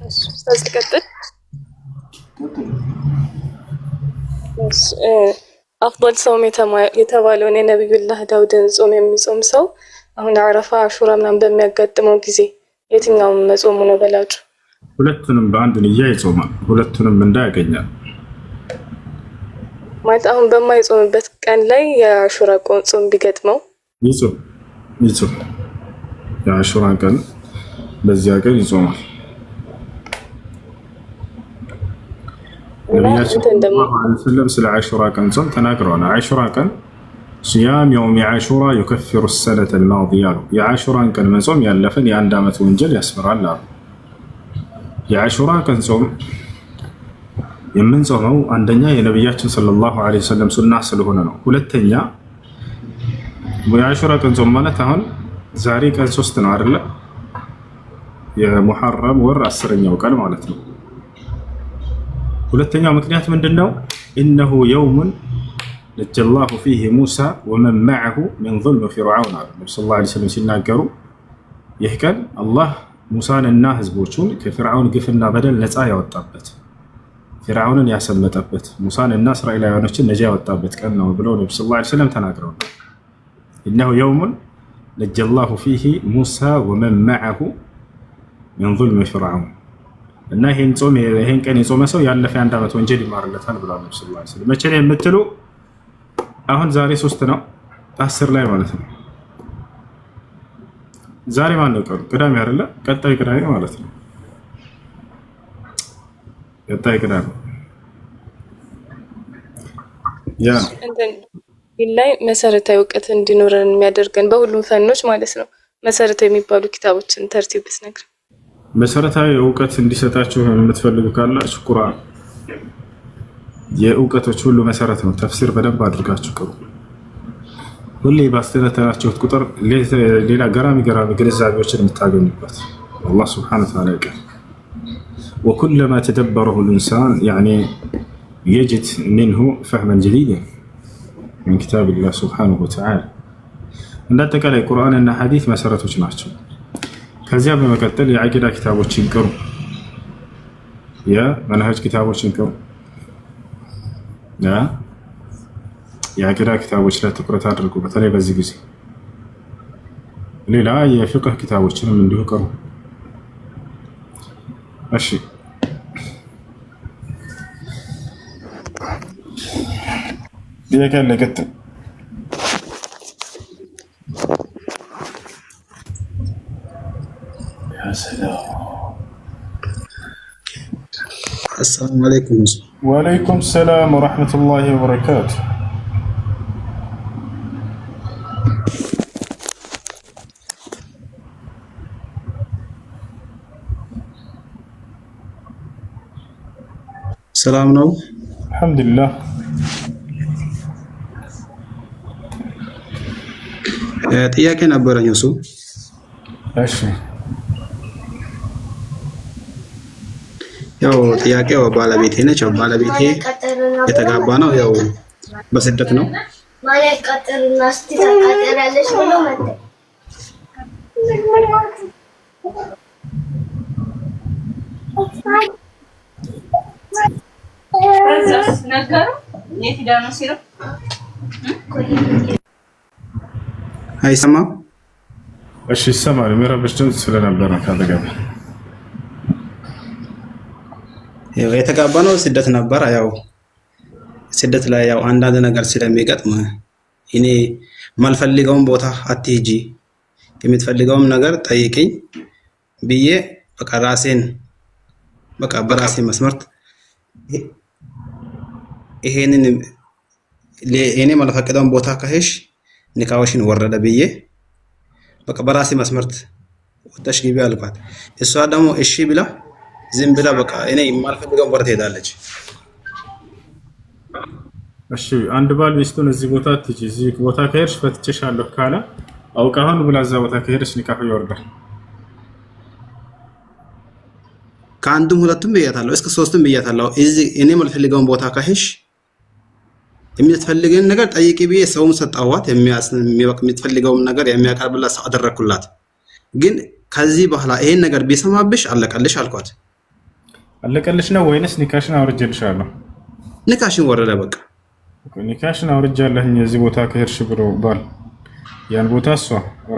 أستاذ تقدر أفضل صوم የተባለውን የነብዩላህ ዳውድን ጾም የሚጾም ሰው አሁን አረፋ አሹራ ምናምን በሚያጋጥመው ጊዜ የትኛውን መጾሙ ነው በላጩ? ሁለቱንም በአንድ ንያ ይጾማል። ሁለቱንም እንዳያገኛል ማለት አሁን በማይጾምበት ቀን ላይ የአሹራ ጾም ቢገጥመው ይጾም የአሹራ ቀን በዚያ ቀን ይጾማል። ነብያችን ሰለላሁ ዐለይሂ ወሰለም ስለ አሹራ ቀን ጾም ተናግረዋል። አሹራ ቀን صيام يوم عاشوراء يكفر السنة الماضية የአሹራን ቀን መጾም ያለፈን የአንድ ዓመት ወንጀል ያስፈራል አሉ። የአሹራ ቀን ጾም የምንጾመው አንደኛ የነብያችን ሰለላሁ ዐለይሂ ወሰለም ሱና ስለሆነ ነው። ሁለተኛ የአሹራ ቀን ጾም ማለት አሁን ዛሬ ቀን 3 ነው አይደለ? የሙሐረም ወር 10ኛው ቀን ማለት ነው። ሁለተኛው ምክንያት ምንድነው? إنه يوم نجى الله فيه موسى ومن معه من ظلم فرعون النبي صلى الله عليه وسلم ሲናገሩ ይህ ቀን አላህ ሙሳንና ህዝቦቹን ከፍርዓውን ግፍና በደል ነፃ ያወጣበት ፊርዓውንን ያሰመጠበት ሙሳን እና እስራኤላውያኖችን ነጃ ያወጣበት ቀን ነው ብለው ነብዩ ሰለላሁ ዐለይሂ ወሰለም ተናግረው ነው። ኢነሁ የውሙን ነጀላሁ ፊሂ ሙሳ ወመን መዐሁ ሚን ዙልሚ ፊርዓውን እና ይሄን ቀን የጾመ ሰው ያለፈ 1 ዓመት ወንጀል ይማርለታል ብለው ነብዩ ሰለላሁ ዐለይሂ ወሰለም። መቼ ነው የምትሉ? አሁን ዛሬ 3 ነው 10 ላይ ማለት ነው። ዛሬ ማን ነው ቀኑ? ቅዳሜ አይደለ? ቀጣይ ቅዳሜ ማለት ነው። ቀጣይ ቅዳሜ ያ ላይ መሰረታዊ እውቀት እንዲኖረን የሚያደርገን በሁሉም ፈኖች ማለት ነው። መሰረታዊ የሚባሉ ኪታቦችን ተርቲብ ብትነግረን። መሰረታዊ እውቀት እንዲሰጣችሁ የምትፈልጉ ካላችሁ ቁርአን የእውቀቶች ሁሉ መሰረት ነው። ተፍሲር በደንብ አድርጋችሁ ቅሩ። ሁሌ ባስተነተናችሁት ቁጥር ሌላ ገራሚ ግንዛቤዎችን የምታገኙበት አላህ ሱብሓነሁ ወተዓላ ይቀር። وكلما تدبره الإنسان يعني يجد منه فهما جديدا من كتاب الله سبحانه وتعالى. عندك على القرآن أن حديث مسارته ناتشو كذا بمقتل يعقد كتابه تشنكر يا منهج كتابه تشنكر يا يعقد كتابه لا تقرأ تدركوا بتري بزيجي لا يفقه كتابه تشن من ده كرو ماشي. دي كان لقيت يا سلام. السلام عليكم. وعليكم السلام ورحمة الله وبركاته. ሰላም ነው? አልሐምዱሊላህ። ጥያቄ ነበረኝ እሱ። እሺ። ያው ጥያቄው ባለቤቴ ነች። ያው ባለቤቴ የተጋባ ነው፣ ያው በስደት ነው። ማለት ቀጥርና እስቲ ተቃጠራለች ብሎ መጣ። አይሰማም? እሺ ይሰማል። የሚረብሽ ድምፅ ስለነበረ ካጠገብ የተጋባ ነው፣ ስደት ነበረ። ያው ስደት ላይ ያው አንዳንድ ነገር ስለሚገጥም እኔ ማልፈልገውን ቦታ አትሂጂ፣ የምትፈልገውን ነገር ጠይቅኝ ብዬ በቃ ራሴን በቃ በራሴ መስመርት ይሄንን እኔ ማልፈቅደውን ቦታ ከሄሽ ንካዎሽን ወረደ ብዬ በቃ በራሴ መስመርት ወጣሽ ግቢ አልኳት። እሷ ደግሞ እሺ ብላ ዝም ብላ በቃ እኔ የማልፈልገውን ቦታ ትሄዳለች። እሺ አንድ ባል ሚስቱን እዚህ ቦታ አትሂጂ፣ እዚህ ቦታ ከሄድሽ ፈትቼሻለሁ ካለ አውቃውን ብላ እዛ ቦታ ከሄድሽ ንካሁ ይወርዳል። ከአንድም ሁለቱም ብያታለሁ፣ እስከ 3ም ብያታለሁ። እዚህ እኔ የማልፈልገውን ቦታ ከሄድሽ የምትፈልገውን ነገር ጠይቂ ብዬ ሰውም ሰጣዋት። የምትፈልገውን ነገር የሚያቀርብላት ሰው አደረኩላት። ግን ከዚህ በኋላ ይሄን ነገር ቢሰማብሽ አለቀልሽ አልኳት። አለቀልሽ ነው ወይንስ ኒካሽን አውርጄልሻለሁ? ኒካሽን ወረደ በቃ ኒካሽን አውርጃለሁኝ እዚህ ቦታ ከሄድሽ ብሎ ባል ያን ቦታ እሷ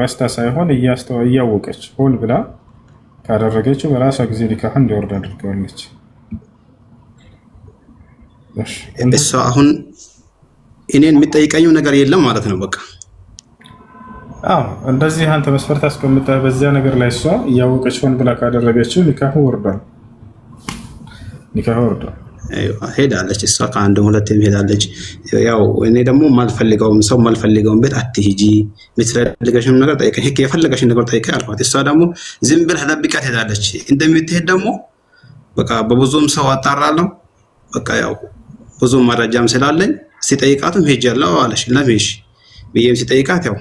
ረስታ ሳይሆን እያወቀች ሆን ብላ ካደረገችው በራሷ ጊዜ ኒካህ እንዲወርድ አድርገዋለች። እሷ አሁን እኔን የሚጠይቀኝው ነገር የለም ማለት ነው በቃ። አዎ እንደዚህ አንተ መስፈርት አስቀምጠህ በዚያ ነገር ላይ እሷ እያወቀች ሆን ብላ ካደረገችው ኒካህ ወርዷል። ኒካህ ወርዷል። ሄዳለች እሷ ከአንድም ሁለትም ሄዳለች። ያው እኔ ደግሞ ማልፈልገውን ቤት አትሂጂ፣ የምትፈልገሽን ነገር ጠይቀኝ፣ የፈለገሽን ነገር ጠይቀኝ አልኳት። እሷ ደግሞ ዝም ብላ ተደብቃት ሄዳለች። እንደምትሄድ ደግሞ በቃ በብዙም ሰው አጣራለሁ። በቃ ያው ብዙ መረጃም ስላለኝ ሲጠይቃትም ሄጃለሁ አለች። ለምሽ ብዬም ሲጠይቃት ያው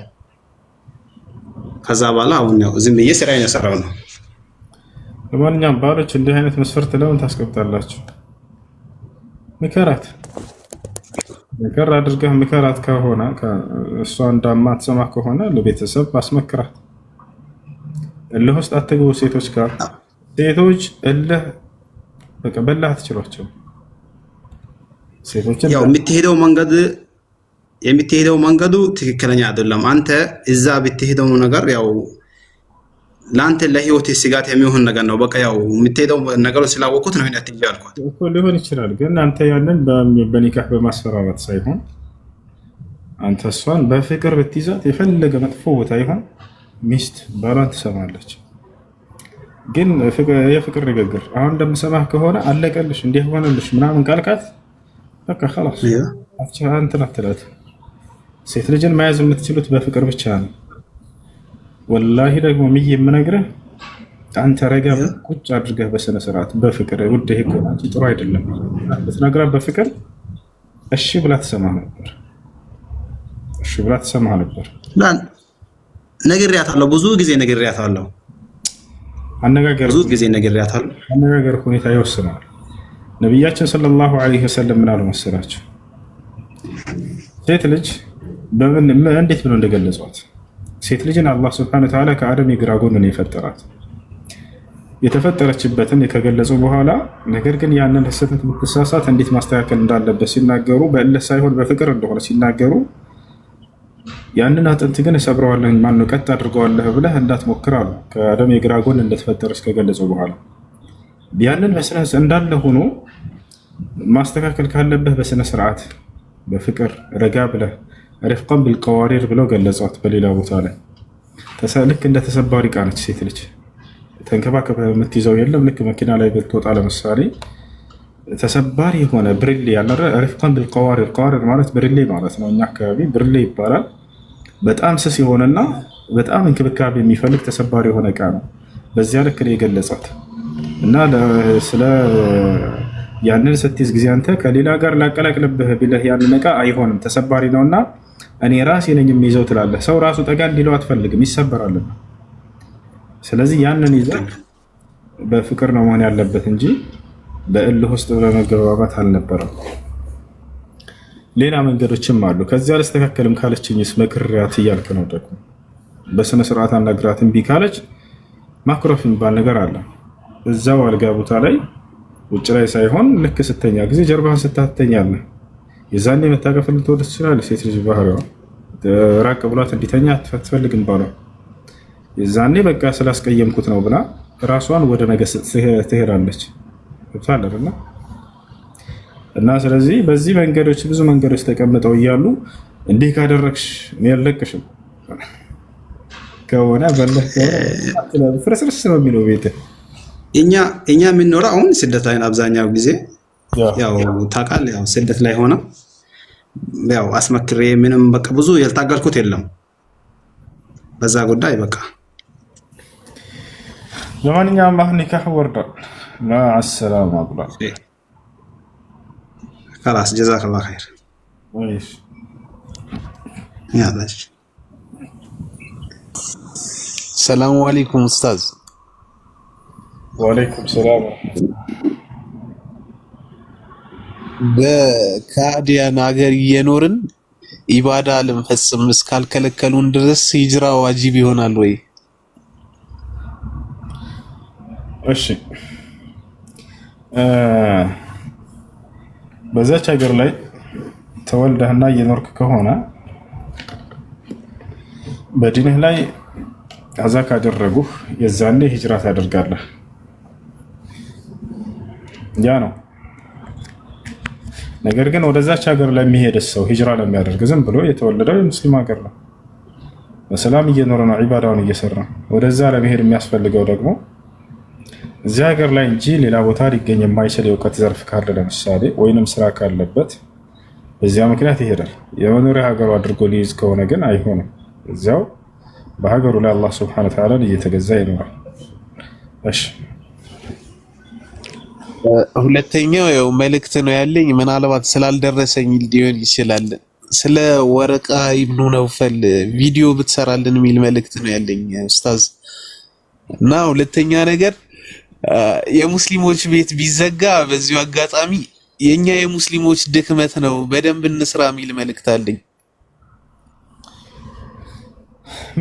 ከዛ በኋላ አሁን ያው ዝም ብዬ ስራዬን እየሰራሁ ነው። ለማንኛውም ባሎች እንዲህ አይነት መስፈርት ለምን ታስቀምጣላችሁ? ምከራት፣ ምከር አድርገህ ምከራት። ከሆነ እሷ እንዳማትሰማ ከሆነ ለቤተሰብ አስመክራት። እልህ ውስጥ አትግቡ ሴቶች ጋር። ሴቶች እልህ በቃ በላህ አትችሏቸው። ሴቶችን ያው የምትሄደው መንገዱ ትክክለኛ አይደለም። አንተ እዛ ብትሄደው ነገር ያው ለአንተ ለህይወት ስጋት የሚሆን ነገር ነው። በቃ ያው የምትሄደው ነገሮች ስላወቁት ነው ይሄን አትያልኳት እኮ ሊሆን ይችላል። ግን አንተ ያንን በኒካህ በማስፈራራት ሳይሆን አንተ እሷን በፍቅር ብትይዛት የፈለገ መጥፎ ቦታ ይሆን ሚስት ባሏን ትሰማለች። ግን የፍቅር ንግግር አሁን እንደምሰማህ ከሆነ አለቀልሽ እንዲህ ሆነልሽ ምናምን ቃልቃት በቃ خلاص አንተ ናትላት። ሴት ልጅን መያዝ የምትችሉት በፍቅር ብቻ ነው። ወላሂ ደግሞ ምይ የምነግርህ አንተ ረጋ ቁጭ አድርገህ በስነ ስርዓት በፍቅር ውድ ይሄ እኮ አንቺ ጥሩ አይደለም ብትነግራት በፍቅር እሺ ብላ ትሰማህ ነበር። እሺ ብላ ትሰማህ ነበር። ነግሬያታለሁ፣ ብዙ ጊዜ ነግሬያታለሁ። ብዙ ጊዜ ነግሬያታለሁ። አነጋገር ሁኔታ ይወስናል። ነብያችን ሰለላሁ ዐለይሂ ወሰለም ምን አሉ መሰላችሁ? ሴት ልጅ እንዴት ብለው እንደገለጿት ሴት ልጅን አላህ ሱብሓነሁ ወተዓላ ከአደም የግራ ጎን ነው የፈጠራት። የተፈጠረችበትን ከገለጹ በኋላ ነገር ግን ያንን ስህተት ብትሳሳት እንዴት ማስተካከል እንዳለበት ሲናገሩ በእልህ ሳይሆን በፍቅር እንደሆነ ሲናገሩ ያንን አጥንት ግን ሰብረዋለሁ ማነው ቀጥ አድርገዋለሁ ብለህ እንዳትሞክር አሉ። ከአደም የግራ ጎን እንደተፈጠረች ከገለጹ በኋላ ያንን በስነ እንዳለ ሆኖ ማስተካከል ካለብህ በስነ ስርዓት በፍቅር ረጋ ብለህ ረፍቀን بالقوارير ብለው ገለጿት። በሌላ ቦታ ላይ ልክ እንደ ተሰባሪ ዕቃ ነች ሴት ልጅ ተንከባከበህ የምትይዘው የለም። ልክ መኪና ላይ ብትወጣ ለምሳሌ ተሰባሪ የሆነ ብርሌ ያለ ረፍቀን بالقوارير قوارير ማለት ብርሌ ማለት ነው። እኛ አካባቢ ብርሌ ይባላል። በጣም ስስ የሆነና በጣም እንክብካቤ የሚፈልግ ተሰባሪ የሆነ ዕቃ ነው። በዚያ ልክ ነው የገለጿት እና ስለ ያንን ስትይዝ ጊዜ አንተ ከሌላ ጋር ላቀላቅልብህ ቢልህ ያንን ዕቃ አይሆንም ተሰባሪ ነውና እኔ ራሴ ነኝ የሚይዘው ትላለህ። ሰው ራሱ ጠጋ እንዲለው አትፈልግም፣ ይሰበራልና። ስለዚህ ያንን ይዘህ በፍቅር ነው መሆን ያለበት እንጂ በእልህ ውስጥ በመገባባት አልነበረም። ሌላ መንገዶችም አሉ። ከዚያ አልስተካከልም ካለችኝስ መክሪያት እያልክ ነው ደግሞ በስነ ስርዓት አናግራት። እምቢ ካለች ማክሮፍ የሚባል ነገር አለ። እዛው አልጋ ቦታ ላይ ውጭ ላይ ሳይሆን ልክ ስተኛ ጊዜ ጀርባህን ስታተኛለህ የዛኔ መታቀፍ ልትወድ ትችላለህ። ሴት ልጅ ባህሪዋ ራቅ ብሏት እንዲተኛ አትፈልግም ባሏ። የዛኔ በቃ ስላስቀየምኩት ነው ብላ ራሷን ወደ መገሰጽ ትሄዳለች። ታለርና እና ስለዚህ በዚህ መንገዶች ብዙ መንገዶች ተቀምጠው እያሉ እንዲህ ካደረግሽ እኔ አልለቅሽም ከሆነ በለህ ፍርስርስ ነው የሚለው ቤት እኛ የምንኖረው አሁን ስደት ላይ አብዛኛው ጊዜ ያው ታውቃለህ፣ ያው ስደት ላይ ሆነ ያው አስመክሬ ምንም በቃ ብዙ ያልታገልኩት የለም በዛ ጉዳይ በቃ። ለማንኛውም አሁን ኒካህ ወርዷል። ማሰላም አብሏል። خلاص جزاك الله خير ايش يلا السلام عليكم استاذ وعليكم السلام በካዲያን ሀገር እየኖርን ኢባዳ ለመፈጸም እስካልከለከሉን ድረስ ሂጅራ ዋጅብ ይሆናል ወይ? እሺ በዛች ሀገር ላይ ተወልደህና እየኖርክ ከሆነ በዲንህ ላይ አዛ ካደረጉህ የዛኔ ሂጅራ ታደርጋለህ። ያ ነው። ነገር ግን ወደዛች ሀገር ላይ የሚሄድ ሰው ሂጅራ ለሚያደርግ ዝም ብሎ የተወለደው የሙስሊም ሀገር ነው፣ በሰላም እየኖረ ነው፣ ዒባዳውን እየሰራ ወደዛ ለመሄድ የሚያስፈልገው ደግሞ እዚህ ሀገር ላይ እንጂ ሌላ ቦታ ሊገኝ የማይችል የእውቀት ዘርፍ ካለ ለምሳሌ ወይንም ስራ ካለበት በዚያ ምክንያት ይሄዳል። የመኖሪያ ሀገሩ አድርጎ ሊይዝ ከሆነ ግን አይሆንም። እዚያው በሀገሩ ላይ አላህ ሱብሓነሁ ወተዓላ እየተገዛ ይኖራል። እሺ ሁለተኛው ያው መልእክት ነው ያለኝ፣ ምናልባት ስላልደረሰኝ ሊሆን ይችላል። ስለ ወረቃ ኢብኑ ነውፈል ቪዲዮ ብትሰራልን የሚል መልእክት ነው ያለኝ ኡስታዝ። እና ሁለተኛ ነገር የሙስሊሞች ቤት ቢዘጋ በዚሁ አጋጣሚ የኛ የሙስሊሞች ድክመት ነው፣ በደንብ እንስራ የሚል መልእክት አለኝ።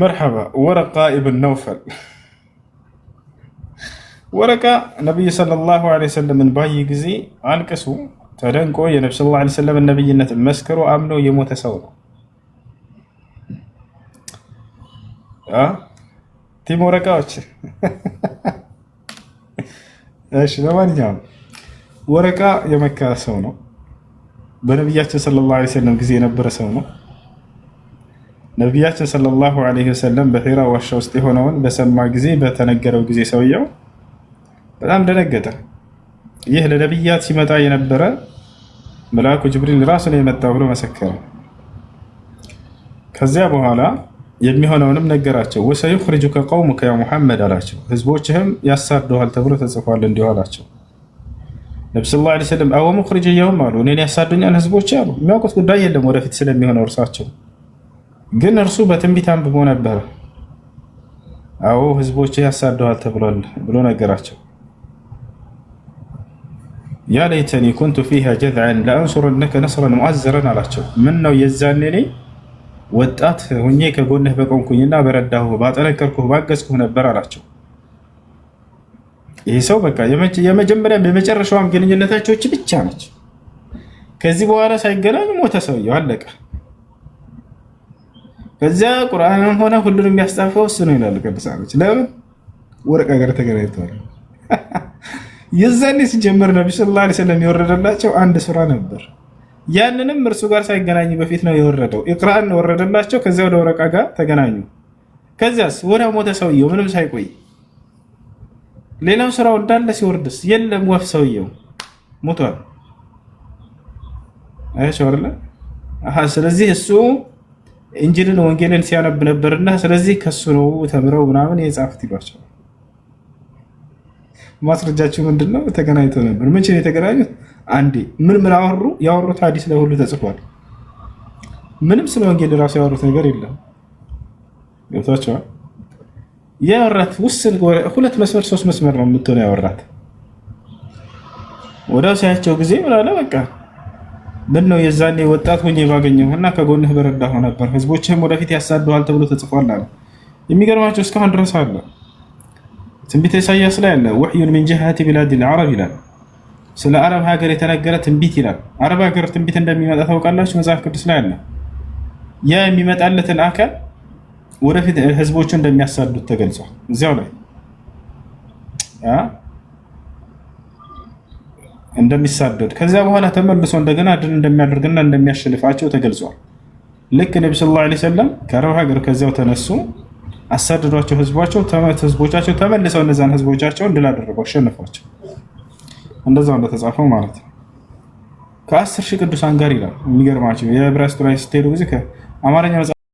መርሐባ ወረቃ ኢብኑ ነውፈል ወረቃ ነብይ ሰለላሁ ዐለይሂ ወሰለም ባየ ጊዜ አልቅሱ ተደንቆ የነብዩ ሰለላሁ ዐለይሂ ወሰለም ነብይነት መስክሮ አምኖ የሞተ ሰው ነው። ቲም ወረቃዎች እሺ። ለማንኛውም ወረቃ የመካ ሰው ነው። በነቢያችን ሰለላሁ ዐለይሂ ወሰለም ጊዜ የነበረ ሰው ነው። ነቢያችን ሰለላሁ ዐለይሂ ወሰለም በሒራ ዋሻ ውስጥ የሆነውን በሰማ ጊዜ በተነገረው ጊዜ ሰውየው በጣም ደነገጠ። ይህ ለነቢያት ሲመጣ የነበረ መልአኩ ጅብሪል ራሱ ነው የመጣው ብሎ መሰከረ። ከዚያ በኋላ የሚሆነውንም ነገራቸው። ወሰዩኽሪጁከ ቀውሙከ ያ ሙሐመድ አላቸው። ህዝቦችህም ያሳድዱሃል ተብሎ ተጽፏል እንዲሁ አላቸው። ነቢ ሰለላሁ ዐለይሂ ወሰለም አወ ሙኽሪጅየሁም አሉ። እኔን ያሳዱኛል ህዝቦች አሉ። የሚያውቁት ጉዳይ የለም ወደፊት ስለሚሆነው እርሳቸው ግን እርሱ በትንቢት አንብቦ ነበረ። አዎ ህዝቦችህ ያሳድዱሃል ተብሏል ብሎ ነገራቸው። ያ ለይተኒ ኩንቱ ፊሃ ጀዝዐን ለአንሱረነከ ነስረን ሙዐዘረን አላቸው። ምን ነው የዛኔ እኔ ወጣት ሁኜ ከጎንህ በቆምኩኝና በረዳሁ ባጠነከርኩህ ባገዝኩህ ነበር አላቸው። ይህ ሰው በቃ የመጀመሪያም የመጨረሻዋም ግንኙነታቸው ብቻ ነች። ከዚህ በኋላ ሳይገናኙ ሞተ ሰውየው፣ አለቀ። ከዚያ ቁርአንም ሆነ ሁሉንም የሚያስጣፈው እሱ ነው ይላሉ ቅዱሳኖች። ለምን ወረቃ ጋር ተገናኝተዋል። የዛኔ ሲጀመር ነቢ ሰለላሁ ዐለይሂ ወሰለም የወረደላቸው አንድ ሱራ ነበር። ያንንም እርሱ ጋር ሳይገናኙ በፊት ነው የወረደው። ኢቅራን ወረደላቸው። ከዚያ ወደ ወረቃ ጋር ተገናኙ። ከዚያስ ወደ ሞተ ሰውየው ምንም ሳይቆይ ሌላው ስራው እንዳለ ሲወርድስ የለም ወፍ ሰውየው ሞቷል። አይሻው አይደለ? ስለዚህ እሱ እንጂልን ወንጌልን ሲያነብ ነበርና ስለዚህ ከሱ ነው ተምረው ምናምን የጻፉት ይሏቸው። ማስረጃቸው ምንድነው? ተገናኝተው ነበር። መቼ ነው የተገናኙት? አንዴ። ምን አወሩ? ያወሩት ሐዲስ ላይ ሁሉ ተጽፏል። ምንም ስለ ወንጌል ራሱ ያወሩት ነገር የለም። ገብቷቸዋል። ያወራት ውስን 2 መስመር 3 መስመር ነው የምትሆነው ያወራት። ወዳው ሲያቸው ጊዜ ምናለ በቃ ምን ነው የዛኔ ወጣት ሆኜ ባገኘሁና ከጎንህ በረዳሁ ነበር፣ ህዝቦችህም ወደፊት ያሳድዱሃል ተብሎ ተጽፏል አለ። የሚገርማቸው እስካሁን ድረስ አለ። ትንቢተ ኢሳይያስ ላይ አለ። ወህዩን ሚን ጂሃቲ ቢላዲል አረብ ይላል። ስለ አረብ ሀገር የተነገረ ትንቢት ይላል። አረብ ሀገር ትንቢት እንደሚመጣ ታውቃላችሁ? መጽሐፍ ቅዱስ ላይ አለ። ያ የሚመጣለትን አካል ወደፊት ህዝቦቹ እንደሚያሳዱት ተገልጿል እዚያው ላይ እንደሚሳደድ፣ ከዚያ በኋላ ተመልሶ እንደገና ድል እንደሚያደርግና እንደሚያሸልፋቸው ተገልጿል። ልክ ነቢ ሰለላሁ ዐለይሂ ወሰለም ከአረብ ሀገር ከዚያው ተነሱ፣ አሳደዷቸው። ህዝቦቻቸው ተመልሰው እነዛን ህዝቦቻቸውን ድል አደረጉ፣ አሸነፏቸው። እንደዛው እንደተጻፈው ማለት ነው። ከ10,000 ቅዱሳን ጋር ይላል። የሚገርማቸው የዕብራይስጡ ላይ ስትሄዱ ጊዜ ከአማርኛ